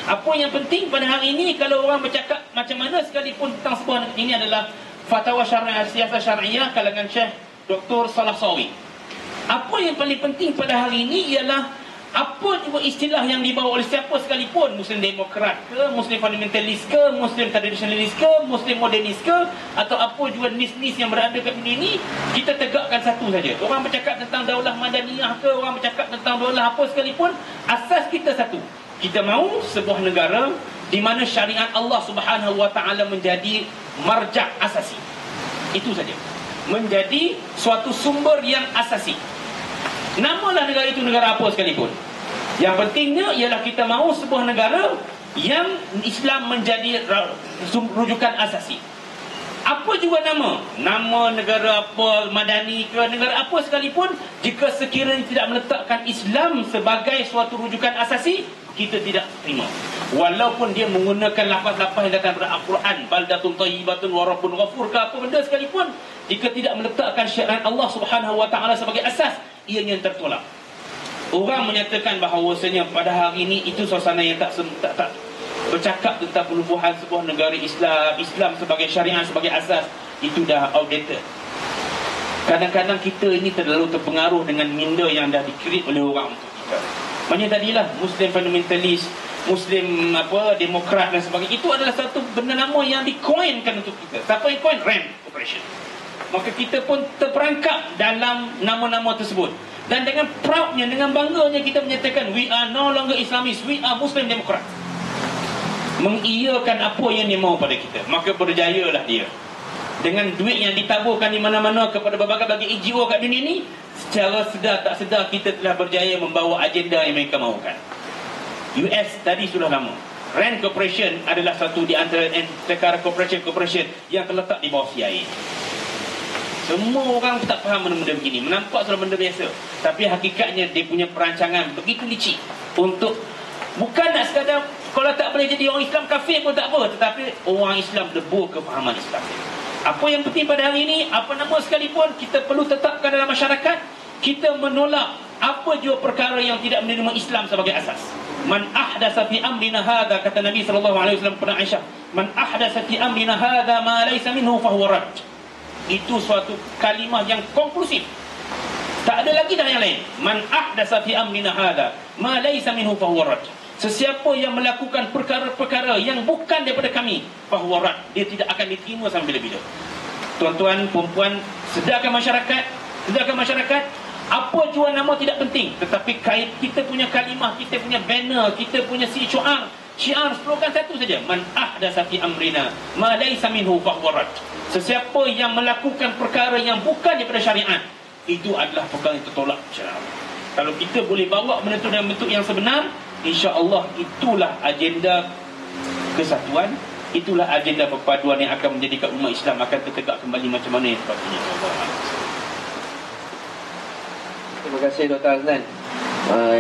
Apa yang penting pada hari ini, kalau orang bercakap macam mana sekalipun tentang sebuah, ini adalah fatwa syariah siasat syariah kalangan Syekh Dr. Salah Sawi. Apa yang paling penting pada hari ini ialah apa juga istilah yang dibawa oleh siapa sekalipun, Muslim Demokrat ke, Muslim Fundamentalist ke, Muslim Traditionalist ke, Muslim Modernist ke, atau apa juga nis-nis yang berada kat dunia ini, kita tegakkan satu saja. Orang bercakap tentang daulah madaniyah ke, orang bercakap tentang daulah apa sekalipun, asas kita satu. Kita mahu sebuah negara di mana syariat Allah Subhanahu Wa Taala menjadi marjak asasi. Itu saja. Menjadi suatu sumber yang asasi. Namalah negara itu negara apa sekalipun. Yang pentingnya ialah kita mahu sebuah negara yang Islam menjadi rujukan asasi. Apa juga nama negara apa, madani ke, negara apa sekalipun, jika sekiranya tidak meletakkan Islam sebagai suatu rujukan asasi, kita tidak terima. Walaupun dia menggunakan lafaz-lafaz yang datang daripada Al-Quran, baldatun thayyibatun wa rabbun ghafur ke apa benda sekalipun, jika tidak meletakkan syariat Allah Subhanahu Wa Taala sebagai asas, ianya tertolak. Orang menyatakan bahawasanya pada hari ini itu suasana yang tak bercakap tentang penubuhan sebuah negara Islam sebagai syariat, sebagai asas, itu dah outdated. Kadang-kadang kita ini terlalu terpengaruh dengan minda yang dah dikreat oleh orang untuk kita. Maknanya tadilah Muslim Fundamentalist, Muslim Demokrat dan sebagainya, itu adalah satu benda nama yang dikoinkan untuk kita. Siapa yang coin? RAND Corporation. Maka kita pun terperangkap dalam nama-nama tersebut. Dan dengan proudnya, dengan bangganya kita menyatakan, we are no longer Islamist, we are Muslim Demokrat. Mengiyakan apa yang dia mahu pada kita. Maka berjayalah dia. Dengan duit yang ditaburkan di mana-mana kepada berbagai-bagai NGO kat dunia ni, secara sedar tak sedar kita telah berjaya membawa agenda yang mereka mahukan. US tadi sudah lama. RAND Corporation adalah satu di antara corporation yang terletak di bawah CIA. Semua orang tak faham benda-benda begini, menampak sebagai benda biasa, tapi hakikatnya dia punya perancangan begitu licik untuk bukan nak sekadar, kalau tak boleh jadi orang Islam kafir pun tak apa, tetapi orang Islam lebur kefahaman Islam. Apa yang penting pada hari ini, apa nama sekalipun, kita perlu tetapkan dalam masyarakat, kita menolak apa jua perkara yang tidak menerima Islam sebagai asas. Man ahdasa fi amrina hadha, kata Nabi SAW kepada Aisyah, man ahdasa fi amrina hadha ma laysa minhu fahuwa rad. Itu suatu kalimah yang konklusif. Tak ada lagi dah yang lain. Man ahdasa fi amrina hadha ma laysa minhu fahuwa rad. Sesiapa yang melakukan perkara-perkara yang bukan daripada kami, fahuwa rad, dia tidak akan diterima sampai bila-bila. Tuan-tuan, puan-puan, sedarkan masyarakat. Apa jua nama tidak penting, tetapi kita punya kalimah, kita punya banner, kita punya syiar slogan satu saja, man ahdasa fi amrina ma laysa minhu fahuwa rad. Sesiapa yang melakukan perkara yang bukan daripada syariat, itu adalah perkara yang tertolak syariat. Kalau kita boleh bawa benda itu dalam bentuk yang sebenar, insya-Allah itulah agenda kesatuan, itulah agenda perpaduan yang akan menjadikan umat Islam akan tertegak kembali macam mana yang sepatutnya. Terima kasih Dr. Azlan.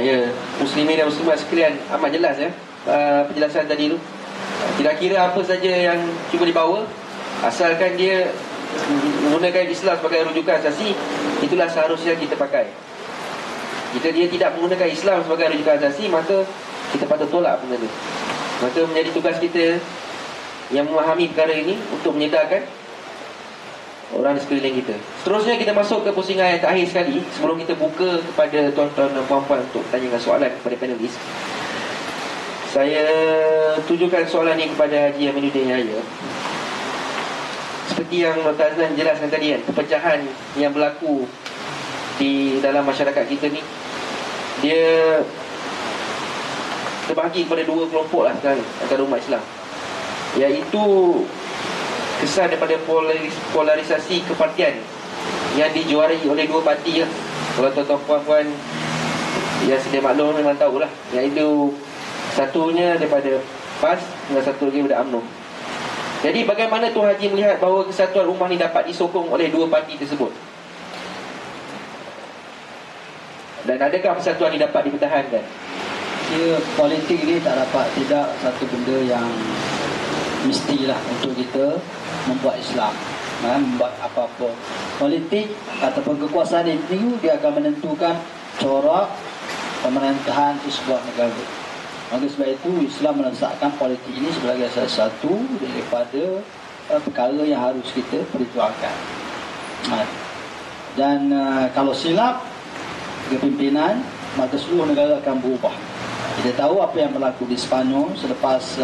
Ya, muslimin dan muslimat sekalian, amat jelas ya penjelasan tadi tu. Tidak kira apa saja yang cuba dibawa, asalkan dia menggunakan Islam sebagai rujukan asasi, itulah seharusnya kita pakai. Jika dia tidak menggunakan Islam sebagai rujukan asasi, maka kita patut tolak benda itu. Maka menjadi tugas kita yang memahami perkara ini untuk menyedarkan orang di sekeliling kita. Seterusnya kita masuk ke pusingan yang terakhir sekali, sebelum kita buka kepada tuan-tuan dan puan-puan untuk tanyakan soalan kepada panelis. Saya tujukan soalan ini kepada Haji Aminuddin Yahya. Seperti yang Dr. Azlan jelaskan tadi kan, perpecahan yang berlaku di dalam masyarakat kita ni, dia terbahagi kepada dua kelompok lah sekarang antara umat Islam, iaitu kesan daripada polarisasi kepartian yang dijuarai oleh dua parti lah. Kalau tuan-tuan puan-puan yang sedia maklum memang tahulah, iaitu satunya daripada PAS dan satu lagi daripada UMNO. Jadi bagaimana Tuan Haji melihat bahawa kesatuan ummah ni dapat disokong oleh dua parti tersebut? Dan adakah persatuan ini dapat dipertahankan? Ya, politik ni tidak satu benda yang mestilah untuk kita membuat Islam, membuat apa-apa. Politik ataupun kekuasaan itu dia akan menentukan corak pemerintahan di sebuah negara. Maka sebab itu Islam meletakkan politik ini sebagai salah satu daripada perkara yang harus kita perjuangkan. Dan kalau silap kepimpinan, maka seluruh negara akan berubah. Kita tahu apa yang berlaku di Sepanyol selepas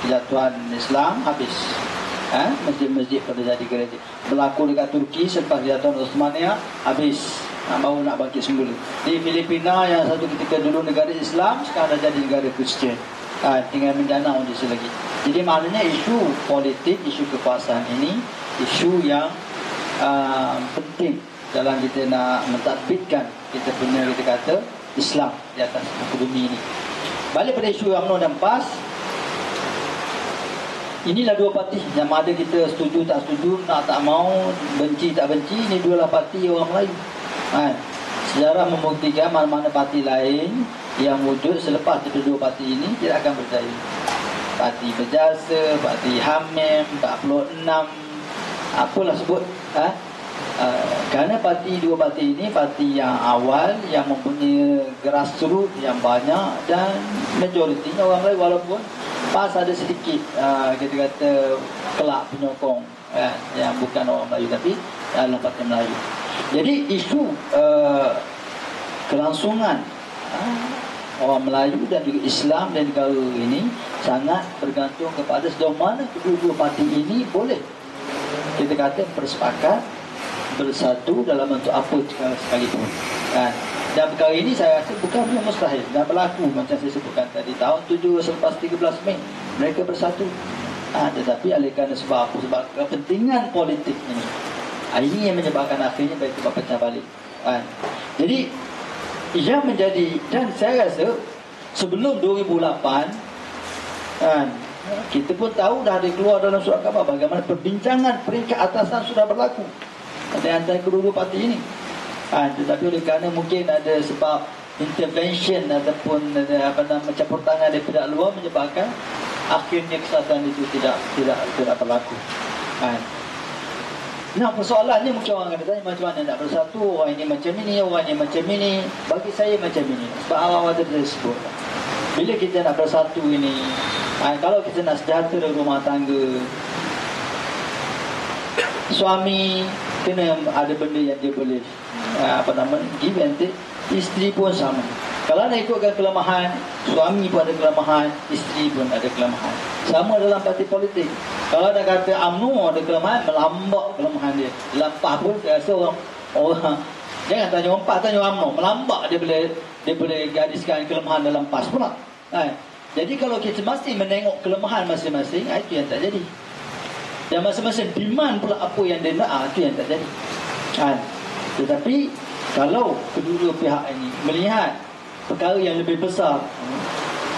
kejatuhan Islam, habis. Masjid-masjid pada jadi gereja. Berlaku dekat Turki selepas kejatuhan Osmania, habis. Baru nak bangkit semula. Di Filipina yang satu ketika dulu negara Islam, sekarang dah jadi negara Kristian. Tinggal menjana di sini lagi. Jadi maknanya isu politik, isu kekuasaan ini isu yang penting dalam kita nak mentadbirkan kita punya, kita kata, Islam di atas muka bumi ini. Balik pada isu UMNO dan PAS, inilah dua parti yang ada kita setuju tak setuju, nak tak mau, benci tak benci. Ini dua lah parti orang Melayu. Sejarah membuktikan mana-mana parti lain yang wujud selepas dua parti ini tidak akan berjaya. Parti Berjasa, Parti Hamim, 46, apalah sebut. Kerana dua parti ini parti yang awal, yang mempunyai grassroots yang banyak dan majoritinya orang Melayu, walaupun PAS ada sedikit kita kata kelak penyokong yang bukan orang Melayu tapi adalah parti Melayu. Jadi isu kelangsungan orang Melayu dan juga Islam dan negara ini sangat bergantung kepada sejauh mana kedua-dua parti ini boleh, kita kata, bersepakat, bersatu dalam bentuk apa sekalipun. Dan perkara ini saya rasa bukan mustahil, dah berlaku macam saya sebutkan tadi. Tahun 7 selepas 13 Mei mereka bersatu. Tetapi oleh kerana sebab kepentingan politik ini, ini yang menyebabkan akhirnya mereka berpecah balik. Jadi ia menjadi, dan saya rasa sebelum 2008 kita pun tahu dah ada keluar dalam surat khabar bagaimana perbincangan peringkat atasan sudah berlaku antara kedua-dua parti ini. Tetapi oleh kerana mungkin ada sebab intervention ataupun campur tangan dari pihak luar, menyebabkan akhirnya kesatuan itu tidak berlaku. Nah, persoalannya mungkin orang akan tanya macam mana nak bersatu, orang ini macam ini, orang ini macam ini. Bagi saya macam ini, sebab awal-awal tadi saya sebut, bila kita nak bersatu ini, kalau kita nak sejahtera rumah tangga, suami kena ada benda yang dia boleh give and take. Isteri pun sama. Kalau nak ikutkan kelemahan, suami pun ada kelemahan, isteri pun ada kelemahan. Sama dalam parti politik. Kalau nak kata UMNO ada kelemahan, melambak kelemahan dia. Dalam PAS pun saya rasa orang jangan tanya orang PAS, tanya UMNO, melambak dia boleh gadiskan kelemahan dalam PAS pula. Jadi kalau kita masih menengok kelemahan masing-masing, itu yang tak jadi. Dan masing-masing demand pula apa yang dia nak, itu yang tak jadi. Tetapi kalau kedua pihak ini melihat perkara yang lebih besar,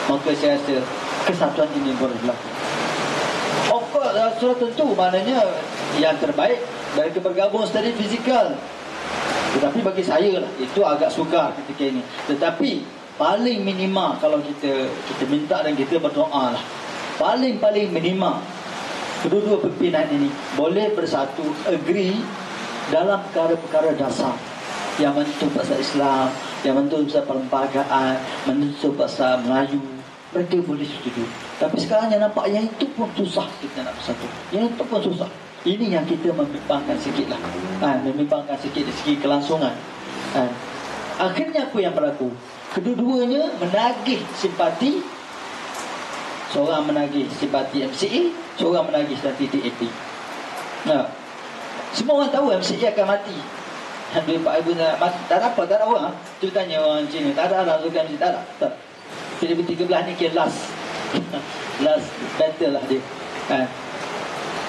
maka saya rasa kesatuan ini boleh berlaku. Of course, sudah tentu maknanya yang terbaik dari bergabung secara fizikal. Tetapi bagi saya lah, itu agak sukar ketika ini. Tetapi paling minima kalau kita minta dan kita berdoa lah, paling minima kedua-dua pimpinan ini boleh bersatu, agree dalam perkara-perkara dasar yang menentu pasal Islam, yang menentu pasal perlembagaan, menentu pasal Melayu. Mereka boleh setuju. Tapi sekarang yang nampak yang itu pun susah kita nak bersatu. Yang itu pun susah. Ini yang kita membimbangkan sikit lah. Membimbangkan sikit dari segi kelangsungan. Akhirnya apa yang berlaku? Kedua-duanya menagih simpati. Seorang menagih simpati MCA, seorang menagih simpati DAP. Semua orang tahu MCA akan mati. Duit Pak Ibu nak mati. Tak ada apa, tak ada orang. Tu tanya orang Cina. Tak ada orang suka MCA. Tak ada. Tak. 2013 ni kira last battle lah dia.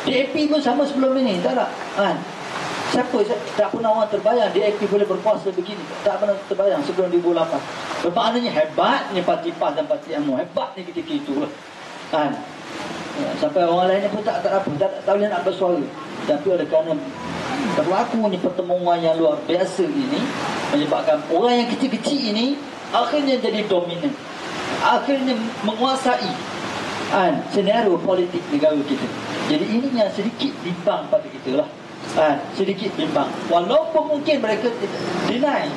DAP pun sama sebelum ini. Tak ada. Siapa tak pernah orang terbayang DAP boleh berkuasa begini. Tak pernah terbayang sebelum 2008. Bermaknanya hebatnya parti PAS dan parti UMNO. Hebatnya ketika itu lah. Sampai orang lain pun tak apa, tak boleh nak bersuara. Tapi oleh kerana berlakunya pertemuan yang luar biasa ini, menyebabkan orang yang kecil-kecil ini akhirnya jadi dominan, akhirnya menguasai senario politik negara kita. Jadi ini yang sedikit bimbang pada kita lah. Sedikit bimbang. Walaupun mungkin mereka deny,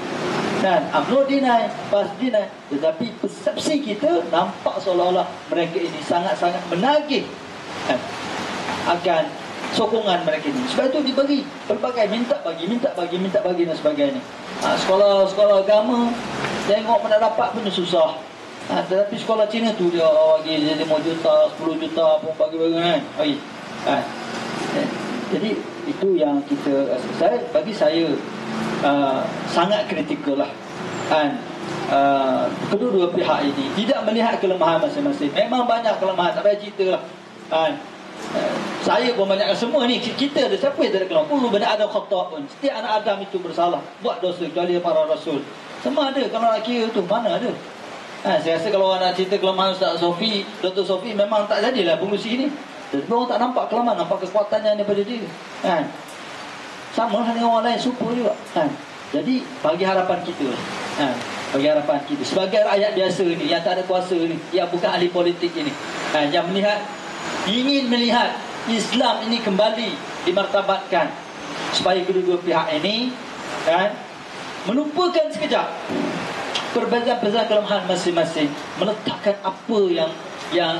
UMNO deny, PAS deny, tetapi persepsi kita nampak seolah-olah mereka ini sangat-sangat menagih akan sokongan mereka ini. Sebab itu dibagi pelbagai, minta bagi dan sebagainya. Sekolah agama tengok mana dapat pun susah. Tetapi sekolah Cina tu dia bagi 5 juta, 10 juta pun bagi-bagi kan. Jadi itu yang bagi saya sangat kritikal lah. Kedua-dua pihak ini tidak melihat kelemahan masing-masing. Memang banyak kelemahan, tak payah cerita lah. Saya pun banyak, semua ni kita ada, siapa yang tak ada kelemahan? Banyak ada khata' pun. Setiap anak Adam itu bersalah, buat dosa, kecuali para rasul. Semua ada. Kalau nak kira tu mana ada. Saya rasa kalau orang nak cerita kelemahan Ustaz Sofi, Dr. Sofi, memang tak jadilah pengurusi ini. Tapi orang tak nampak kelemahan, nampak kekuatannya daripada dia. Sama lah dengan orang lain, super juga. Jadi bagi harapan kita lah. Bagi harapan kita sebagai rakyat biasa ni, yang tak ada kuasa ni, yang bukan ahli politik ini, yang ingin melihat Islam ini kembali dimartabatkan, supaya kedua-dua pihak ini melupakan sekejap perbezaan-perbezaan kelemahan masing-masing, meletakkan apa yang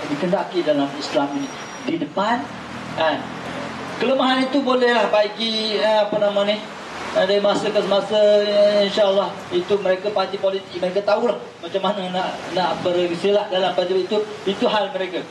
dikendaki dalam Islam ini di depan. Kelemahan itu bolehlah bagi dari masa ke masa, insya-Allah itu mereka parti politik mereka tahulah macam mana nak bersilap dalam parti itu hal mereka.